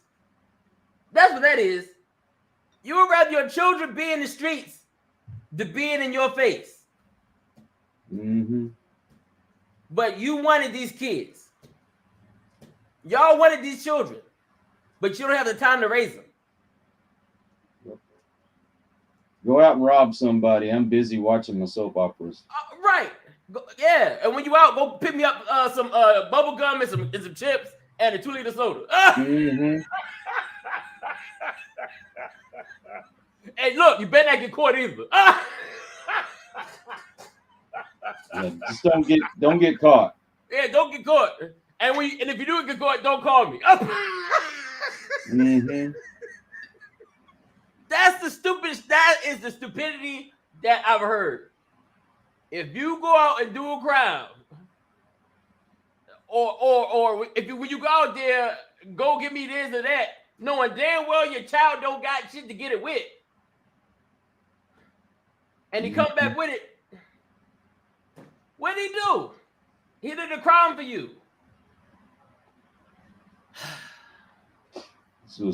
That's what that is. You would rather your children be in the streets than being in your face. Mm-hmm. But you wanted these kids. Y'all wanted these children, but you don't have the time to raise them. Go out and rob somebody. I'm busy watching my soap operas. Right. Yeah. And when you out, go pick me up some bubble gum and some chips and a 2-liter soda. Mm-hmm. Hey, look, you better not get caught either. Yeah, just don't get caught. Yeah, don't get caught. And if you do get caught, don't call me. Mm-hmm. That is the stupidity that I've heard. If you go out and do a crime, or when you go out there, go get me this or that, knowing damn well your child don't got shit to get it with, and he come back with it, what did he do? He did a crime for you. It's a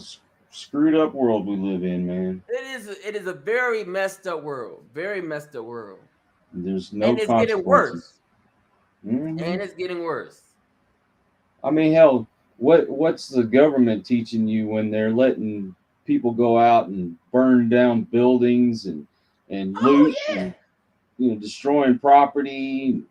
screwed up world we live in, man. It is a very messed up world. Very messed up world. There's no and it's consequences. Getting worse. Mm-hmm. And it's getting worse. I mean, hell, what's the government teaching you when they're letting people go out and burn down buildings and loot and destroying property,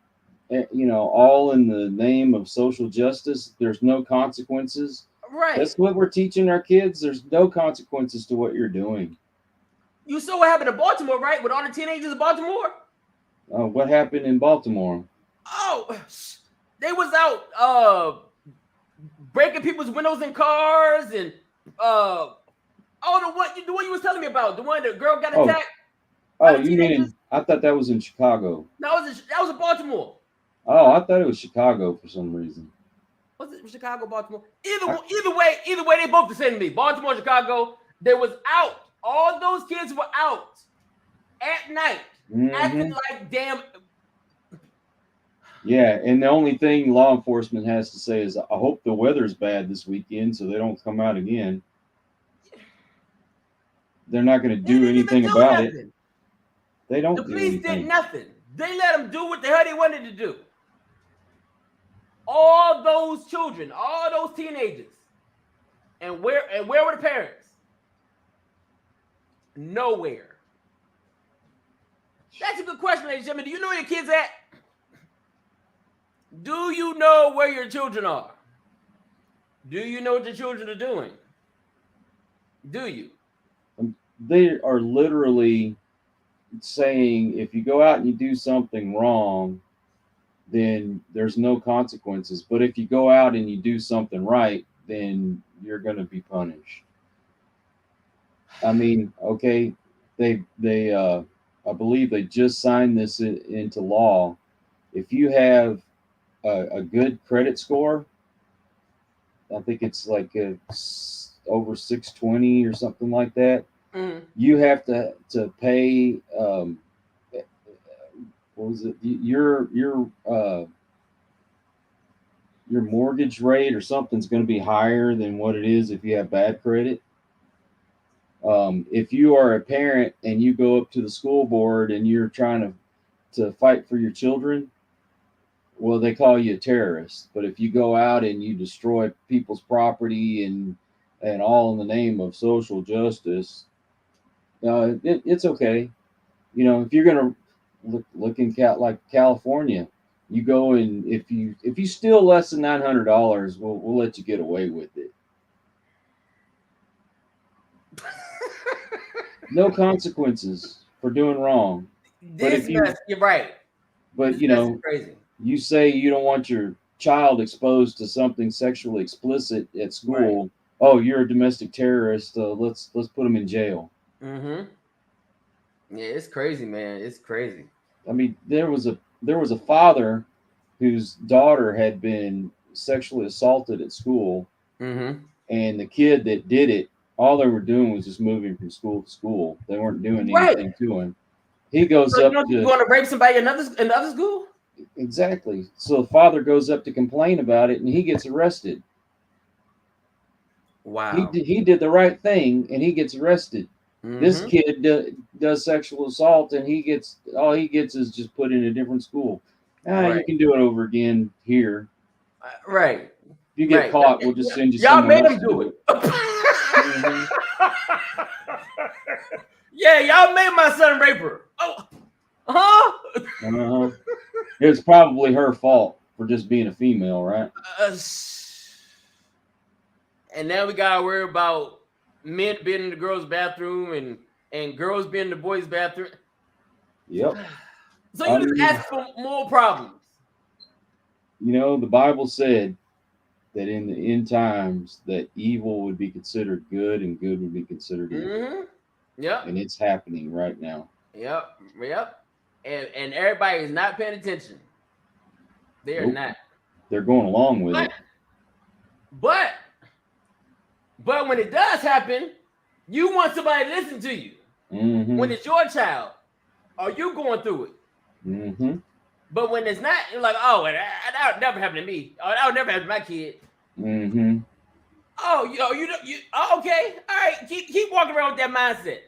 all in the name of social justice? There's no consequences. Right. That's what we're teaching our kids. There's no consequences to what you're doing. You saw what happened in Baltimore, right? With all the teenagers in Baltimore? What happened in Baltimore? Oh, they was out breaking people's windows in cars and the one you was telling me about, the girl got attacked. Oh, you mean I thought that was in Chicago. No, that was in Baltimore. Oh, I thought it was Chicago for some reason. Was it Chicago, Baltimore? Either way, they both the same to me. Baltimore, Chicago. They was out. All those kids were out at night, acting like damn. Yeah, and the only thing law enforcement has to say is, I hope the weather's bad this weekend so they don't come out again. They're not going to do anything about it. They don't. The police did nothing. They let them do what the hell they wanted to do. All those children, all those teenagers, and where were the parents? Nowhere. That's a good question, ladies and gentlemen. Do you know where your kids at? Do you know where your children are? Do you know what your children are doing? Do you? They are literally saying, if you go out and you do something wrong, then there's no consequences. But if you go out and you do something right, then you're going to be punished. I mean, okay, they I believe they just signed this into law. If you have a good credit score, I think it's like over 620 or something like that. Mm-hmm. You have to pay. What was it? Your mortgage rate or something's going to be higher than what it is if you have bad credit. If you are a parent and you go up to the school board and you're trying to fight for your children, well, they call you a terrorist. But if you go out and you destroy people's property and and all in the name of social justice, it's okay. You know, if you're gonna look in like California, you go and if you steal less than $900, we'll let you get away with it. No consequences for doing wrong. This mess, you're right. But you know, crazy. You say you don't want your child exposed to something sexually explicit at school. Right. Oh, you're a domestic terrorist. Let's put them in jail. Mm-hmm. Yeah, it's crazy, man. It's crazy. I mean, there was a father whose daughter had been sexually assaulted at school, mm-hmm. and the kid that did it, all they were doing was just moving from school to school. They weren't doing anything to him. He goes up to. You want to rape somebody in another school? Exactly. So the father goes up to complain about it, and he gets arrested. Wow. He did the right thing, and he gets arrested. Mm-hmm. This kid does sexual assault, and all he gets is just put in a different school. Right. You can do it over again here. Right. If you get caught, we'll just send you. Y'all made him do it. Mm-hmm. Yeah, y'all made my son rape her. Oh, huh? It's probably her fault for just being a female, right? And now we gotta worry about men being in the girls' bathroom and girls being in the boys' bathroom. Yep. So you just ask for more problems. You know, the Bible said that in the end times that evil would be considered good and good would be considered evil. Mm-hmm. Yep. And it's happening right now. Yep. And everybody is not paying attention. They are not. They're going along with it. But when it does happen, you want somebody to listen to you. Mm-hmm. When it's your child, or you going through it. Mm-hmm. But when it's not, you're like, oh, that would never happen to me. Oh, that would never happen to my kid. Mm-hmm. Oh, okay. All right. Keep walking around with that mindset.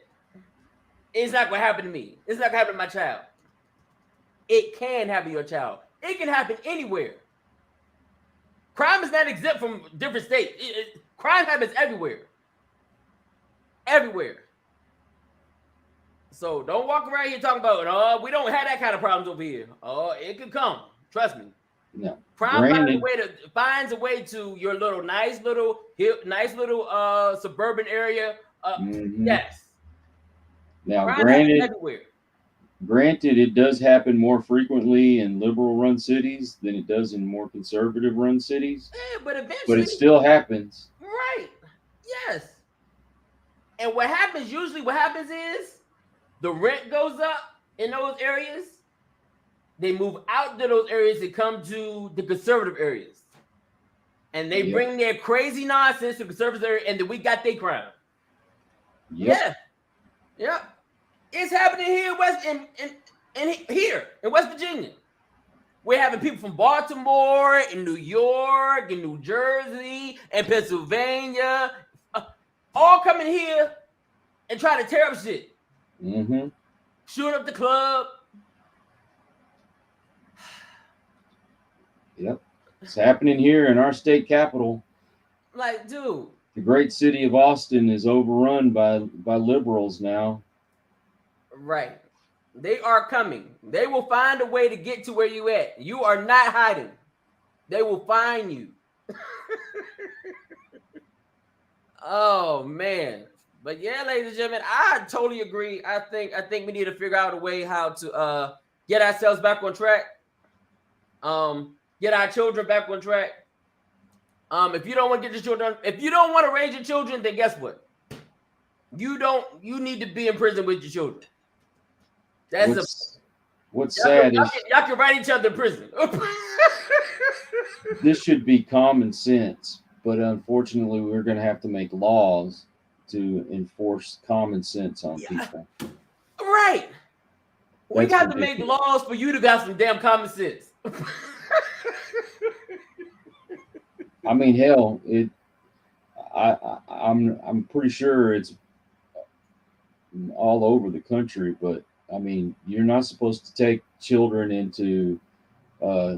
It's not going to happen to me. It's not going to happen to my child. It can happen to your child. It can happen anywhere. Crime is not exempt from different states. Crime happens everywhere. Everywhere. So don't walk around here talking about, oh, we don't have that kind of problems over here. Oh, it could come. Trust me. No. Crime finds a way to your nice little suburban area. Yes. Now, crime granted, it does happen more frequently in liberal-run cities than it does in more conservative-run cities. Yeah, but eventually, but it still happens. Right. Yes. And what happens is the rent goes up in those areas. They move out to those areas and come to the conservative areas. And they bring their crazy nonsense to the conservative area, and then we got their crime. Yep. Yeah. It's happening here in West Virginia. We're having people from Baltimore, and New York, and New Jersey, and Pennsylvania, all coming here and trying to tear up shit. Mm-hmm. Shoot up the club. Yep. It's happening here in our state capital. Like, dude. The great city of Austin is overrun by liberals now. Right. They are coming. They will find a way to get to where you at. You are not hiding. They will find you. Oh, man. But yeah, ladies and gentlemen, I totally agree. I think we need to figure out a way how to get ourselves back on track. Get our children back on track. If you don't want to get your children, if you don't want to raise your children, then guess what? You need to be in prison with your children. What's sad is y'all can write each other in prison. This should be common sense, but unfortunately, we're going to have to make laws to enforce common sense on people. Right. We got to make laws for you to got some damn common sense. I mean, hell, I'm pretty sure it's all over the country, but I mean, you're not supposed to take children into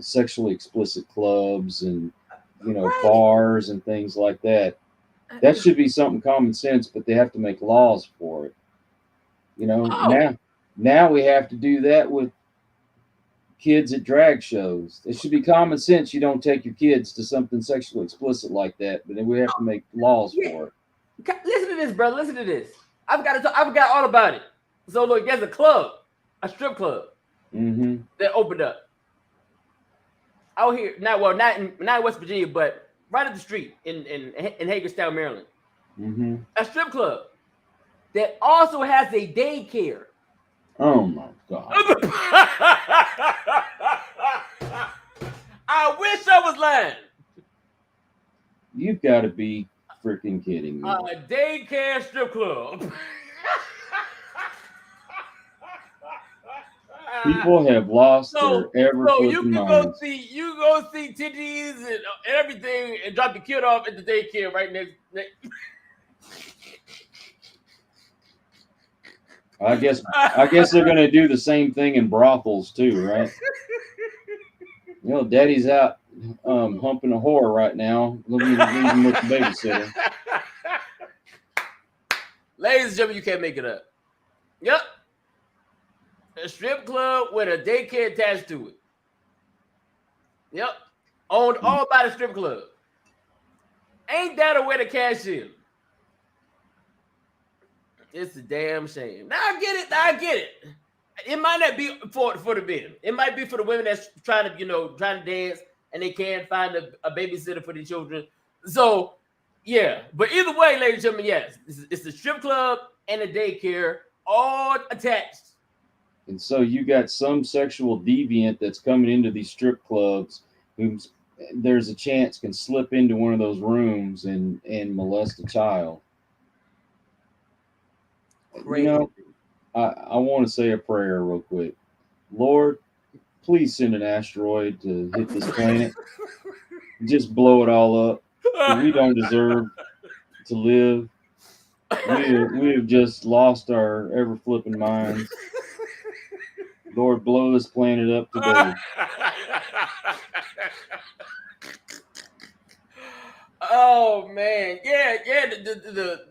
sexually explicit clubs and bars and things like that. That should be something common sense, but they have to make laws for it. You know, now we have to do that with kids at drag shows. It should be common sense. You don't take your kids to something sexually explicit like that, but then we have to make laws for it. Listen to this, brother. Listen to this. I forgot all about it. So look, there's a club, a strip club that opened up out here. Not in West Virginia, but right up the street in Hagerstown, Maryland. A strip club that also has a daycare. Oh my God. I wish I was lying. You've got to be freaking kidding me. A daycare strip club. People have lost their ever-flipping minds. You go see titties and everything and drop the kid off at the daycare right next. I guess they're gonna do the same thing in brothels too, right? You know, Daddy's out humping a whore right now. Leave him with the babysitter. Ladies and gentlemen, you can't make it up. Yep. A strip club with a daycare attached to it. Yep. Owned all by the strip club. Ain't that a way to cash in? It's a damn shame. Now I get it. It might not be for the men. It might be for the women that's trying to dance and they can't find a babysitter for the children. So, yeah. But either way, ladies and gentlemen, yes, it's a strip club and a daycare all attached. And so you got some sexual deviant that's coming into these strip clubs who's there's a chance can slip into one of those rooms and molest a child. Crazy. You know, I want to say a prayer real quick. Lord, please send an asteroid to hit this planet. Just blow it all up. We don't deserve to live. We have just lost our ever-flipping minds. Lord, blow this planet up today. Oh man, yeah.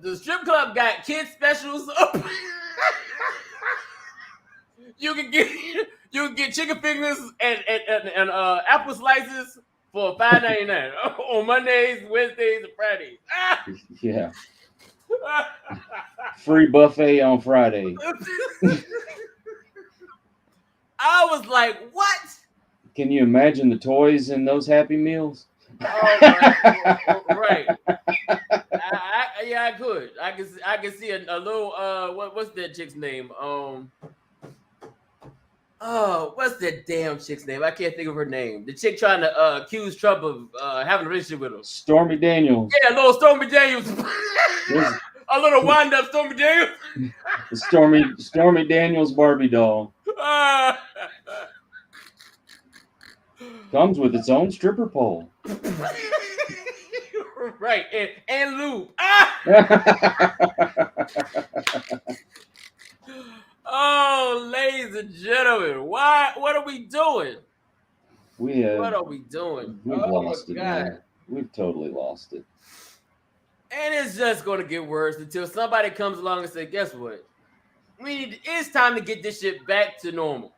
The strip club got kids specials. You can get chicken fingers and apple slices for $5.99 on Mondays, Wednesdays, and Fridays. Yeah. Free buffet on Friday. I was like, what? Can you imagine the toys in those Happy Meals? Oh my, right. I could. I can see a little what's that chick's name? What's that damn chick's name? I can't think of her name. The chick trying to accuse Trump of having a relationship with him. Stormy Daniels. Yeah, a little Stormy Daniels. A little wind up Stormy Daniels. The Stormy Daniels Barbie doll. Comes with its own stripper pole. Right, and lube. Oh, ladies and gentlemen, what are we doing? What are we doing? We've lost it, man. We've totally lost it. And it's just going to get worse until somebody comes along and says, guess what? It's time to get this shit back to normal.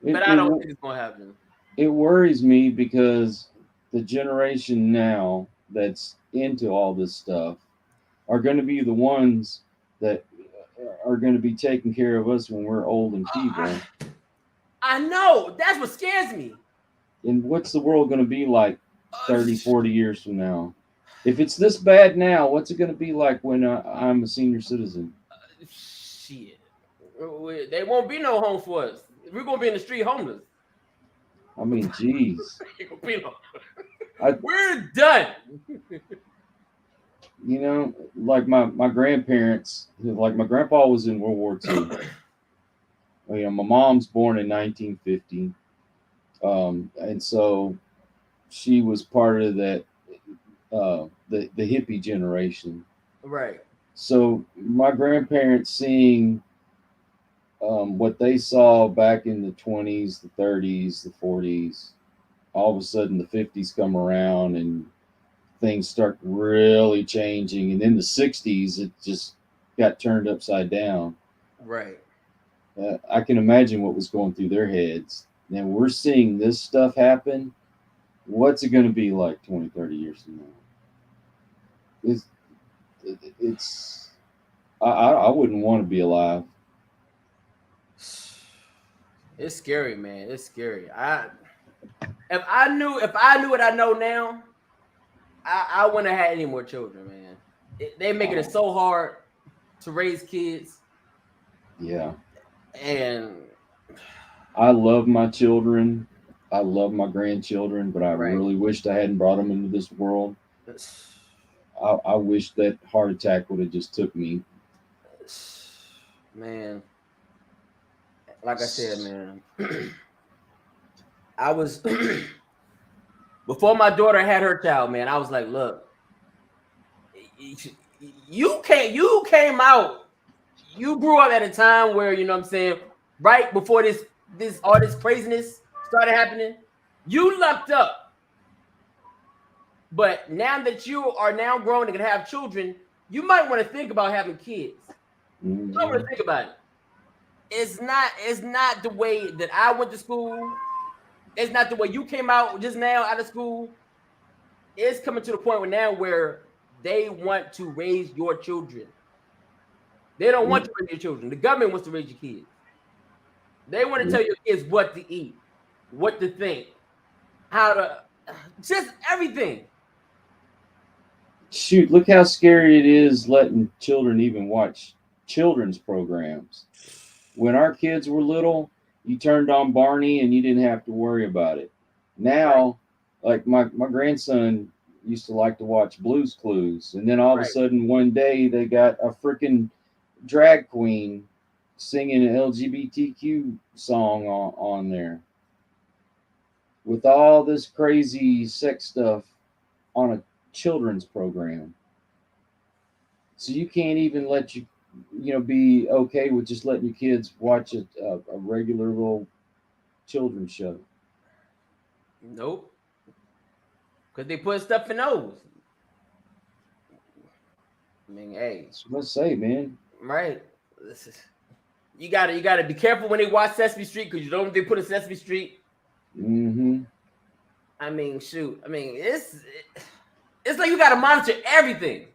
But I don't think it's going to happen. It worries me because the generation now that's into all this stuff are going to be the ones that are going to be taking care of us when we're old and feeble. I know. That's what scares me. And what's the world going to be like 30, 40 years from now? If it's this bad now, what's it going to be like when I'm a senior citizen? Shit. There won't be no home for us. We're going to be in the street homeless. I mean, geez. We're done. You know, like my grandparents, like my grandpa was in World War II. You know, my mom's born in 1950. And so she was part of that, the hippie generation. Right. So my grandparents seeing what they saw back in the 20s, the 30s, the 40s, all of a sudden the 50s come around and things start really changing. And in the 60s, it just got turned upside down. Right. I can imagine what was going through their heads. Now we're seeing this stuff happen. What's it going to be like 20, 30 years from now? It's I wouldn't want to be alive. It's scary, man. It's scary. If I knew what I know now, I wouldn't have had any more children, man. They're making it so hard to raise kids. Yeah. And I love my children. I love my grandchildren, but I really wished I hadn't brought them into this world. I wish that heart attack would have just took me. Man, like I said, man, I was before my daughter had her child, man. I was like, look, you came out, you grew up at a time where, you know what I'm saying, right before all this craziness started happening. You lucked up. But now that you are now grown and can have children, you might want to think about having kids. You might want to think about it. It's not the way that I went to school. It's not the way you came out just now out of school. It's coming to the point where they want to raise your children. They don't want to raise your children. The government wants to raise your kids. They want to tell your kids what to eat, what to think, how to, just everything. Shoot, look how scary it is letting children even watch children's programs. When our kids were little, you turned on Barney and you didn't have to worry about it. Now, like my grandson used to like to watch Blue's Clues, and then all of a sudden one day they got a freaking drag queen singing an LGBTQ song on there with all this crazy sex stuff on a children's program. So you can't even let be okay with just letting your kids watch a regular little children's show. Nope. Because they put stuff in those. I mean, hey. That's what I say, man. Right. You gotta be careful when they watch Sesame Street, because you know what they put in Sesame Street. Mm-hmm. I mean, shoot. I mean, it's like you gotta monitor everything.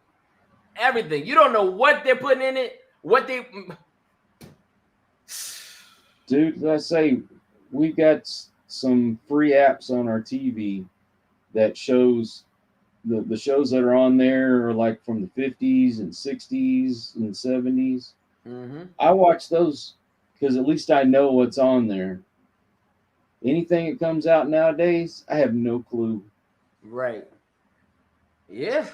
Everything. You don't know what they're putting in it, what they. Dude, let's say we've got some free apps on our TV that shows the shows that are on there are like from the 50s and 60s and 70s. Mm-hmm. I watch those because at least I know what's on there. Anything that comes out nowadays, I have no clue. Right. Yeah.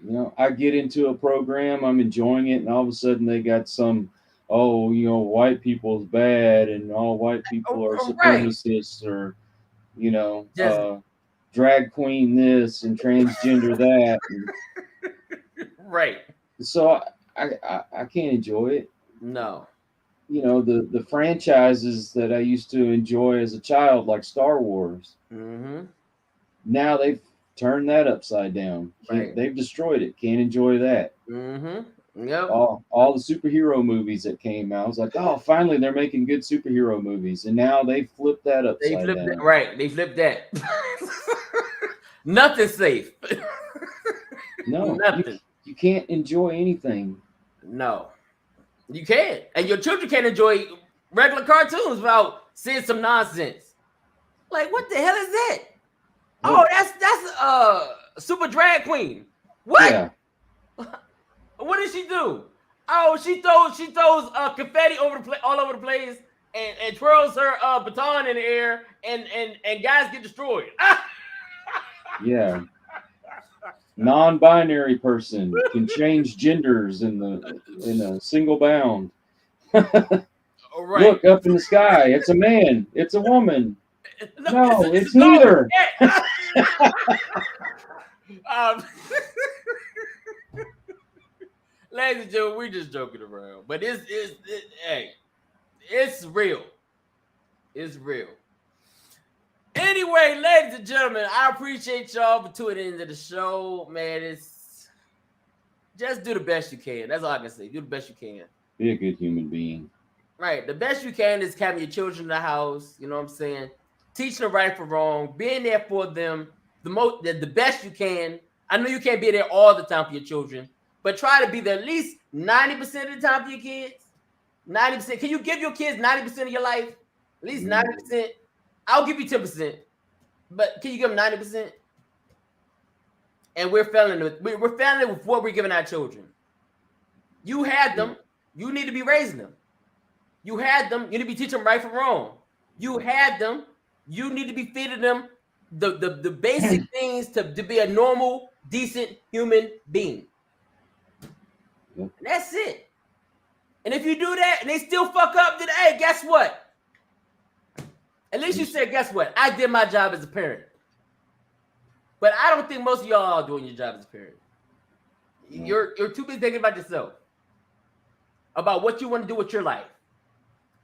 You know, I get into a program, I'm enjoying it, and all of a sudden they got some, white people's bad, and all white people are supremacists, or, drag queen this and transgender that. And right. So I can't enjoy it. No. You know, the franchises that I used to enjoy as a child, like Star Wars, now they've turned that upside down. They've destroyed it. Can't enjoy that. Yep. All the superhero movies that came out, I was like, oh, finally they're making good superhero movies, and now they flipped that upside down. That, right? They flipped that. Nothing's safe. No, nothing. You can't enjoy anything. No, you can't, and your children can't enjoy regular cartoons without seeing some nonsense. Like, what the hell is that? Oh, that's Super Drag Queen. What? Yeah. What did she do? Oh, she throws confetti all over the place and twirls her baton in the air and guys get destroyed. Yeah. Non-binary person can change genders in a single bound. Look up in the sky. It's a man. It's a woman. No, it's neither. Ladies and gentlemen, we're just joking around, but it's real. It's real. Anyway, ladies and gentlemen, I appreciate y'all for tuning into the show, man. It's just do the best you can. That's all I can say. Do the best you can. Be a good human being. Right. The best you can is having your children in the house. You know what I'm saying? Teaching them right from wrong. Being there for them the best you can. I know you can't be there all the time for your children, but try to be there at least 90% of the time for your kids. 90%. Can you give your kids 90% of your life? At least 90%. I'll give you 10%. But can you give them 90%? And we're failing with what we're giving our children. You had them. You need to be raising them. You had them. You need to be teaching them right from wrong. You had them. You need to be feeding them the basic things to be a normal, decent human being. And that's it. And if you do that and they still fuck up, then hey, guess what? At least you said, guess what? I did my job as a parent. But I don't think most of y'all are doing your job as a parent. You're too busy thinking about yourself. About what you want to do with your life.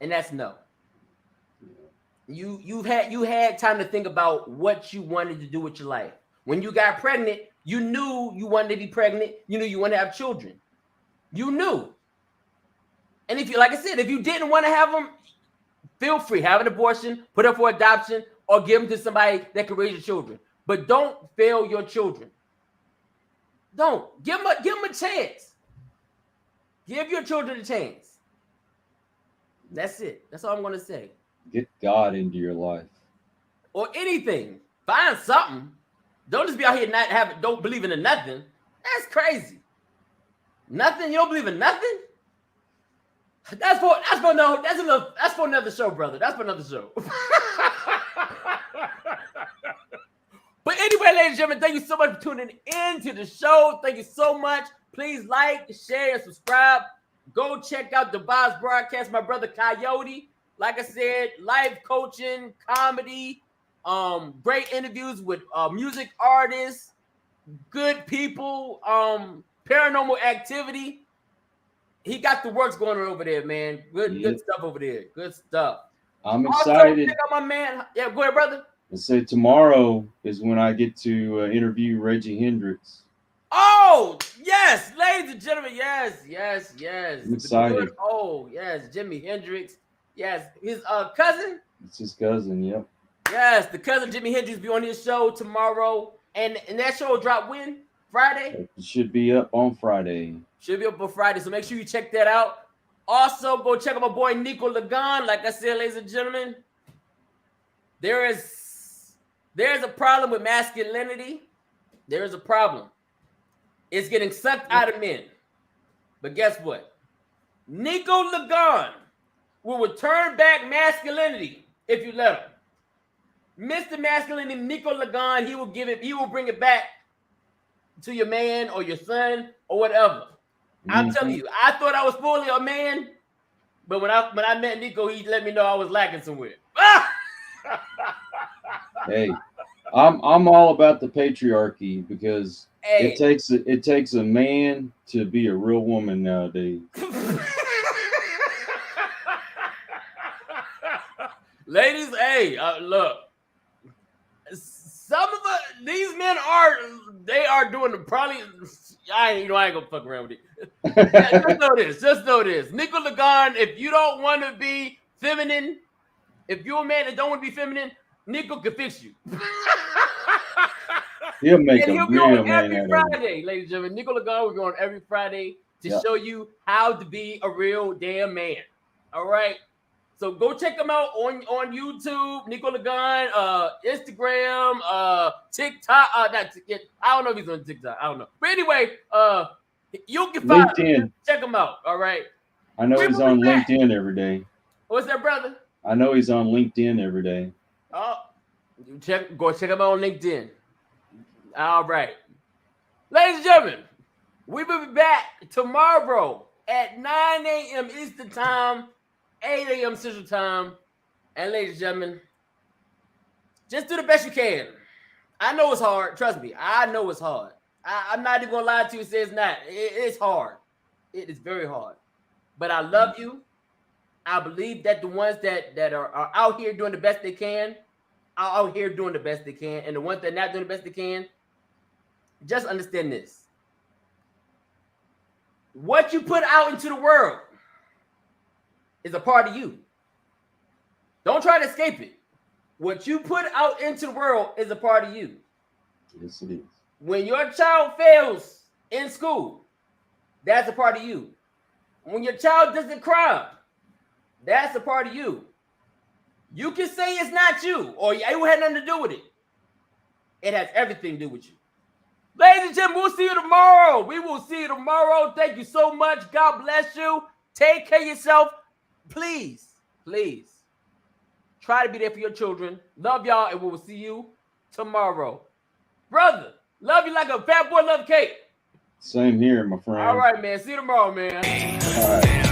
And that's no. You had time to think about what you wanted to do with your life. When you got pregnant, you knew you wanted to be pregnant. You knew you wanted to have children. You knew. And if you, like I said, if you didn't want to have them, feel free, have an abortion, put up for adoption, or give them to somebody that can raise your children. But don't fail your children. Don't. Give them a chance. Give your children a chance. That's it. That's all I'm going to say. Get God into your life. Or anything. Find something. Don't just be out here don't believe in nothing. That's crazy. Nothing? You don't believe in nothing? That's for another show, brother. That's for another show. But anyway, ladies and gentlemen, thank you so much for tuning into the show. Thank you so much. Please like, share, and subscribe. Go check out the Vibes broadcast. My brother Coyote. Like I said, live coaching, comedy, great interviews with music artists, good people, paranormal activity. He got the works going on over there, man. Good stuff over there. Good stuff. I'm excited. Also, check out my man. Yeah, go ahead, brother. And so tomorrow is when I get to interview Reggie Hendricks. Oh, yes, ladies and gentlemen. Yes. I'm excited. Yes, Jimi Hendrix. Yes, his cousin. It's his cousin, yep. Yes, the cousin Jimi Hendrix be on his show tomorrow. And that show will drop when? Friday? It should be up on Friday. Should be up on Friday, so make sure you check that out. Also, go check out my boy Nico Lagan. Like I said, ladies and gentlemen, there's a problem with masculinity. There is a problem. It's getting sucked out of men. But guess what? Nico Lagan will return back masculinity if you let him. Mr. Masculinity, Nico Lagan, he will bring it back to your man or your son or whatever. I'm telling you, I thought I was fully a man, but when I met Nico, he let me know I was lacking somewhere. Hey, I'm all about the patriarchy because it takes a man to be a real woman nowadays. Ladies, hey, look. Some of these men are doing probably. I ain't gonna fuck around with it. Just know this. Nico Lagan, if you don't want to be feminine, if you're a man that don't want to be feminine, Nico can fix you. He'll make and a he'll be real on man every Friday, ladies and gentlemen. Nico Lagan will be on every Friday to show you how to be a real damn man. All right. So go check him out on YouTube, Nico Lagan, Instagram, TikTok. I don't know if he's on TikTok. I don't know. But anyway, you can find him. Check him out. All right. I know he's on LinkedIn every day. What's that, brother? I know he's on LinkedIn every day. Oh, go check him out on LinkedIn. All right. Ladies and gentlemen, we will be back tomorrow at 9 a.m. Eastern Time. 8 a.m. Central Time. And ladies and gentlemen, just do the best you can. I know it's hard. Trust me. I know it's hard. I'm not even going to lie to you and say it's not. It's hard. It is very hard. But I love you. I believe that the ones that are out here doing the best they can, out here doing the best they can, and the ones that are not doing the best they can, just understand this. What you put out into the world is a part of you. Don't try to escape it. What you put out into the world is a part of you. Yes, it is. When your child fails in school, that's a part of you. When your child doesn't cry, that's a part of you. You can say it's not you, or it had nothing to do with it. It has everything to do with you. Ladies and gentlemen, we'll see you tomorrow. We will see you tomorrow. Thank you so much. God bless you. Take care of yourself. Please, please, try to be there for your children. Love y'all, and we will see you tomorrow. Brother, love you like a fat boy love cake. Same here, my friend. All right, man. See you tomorrow, man. All right.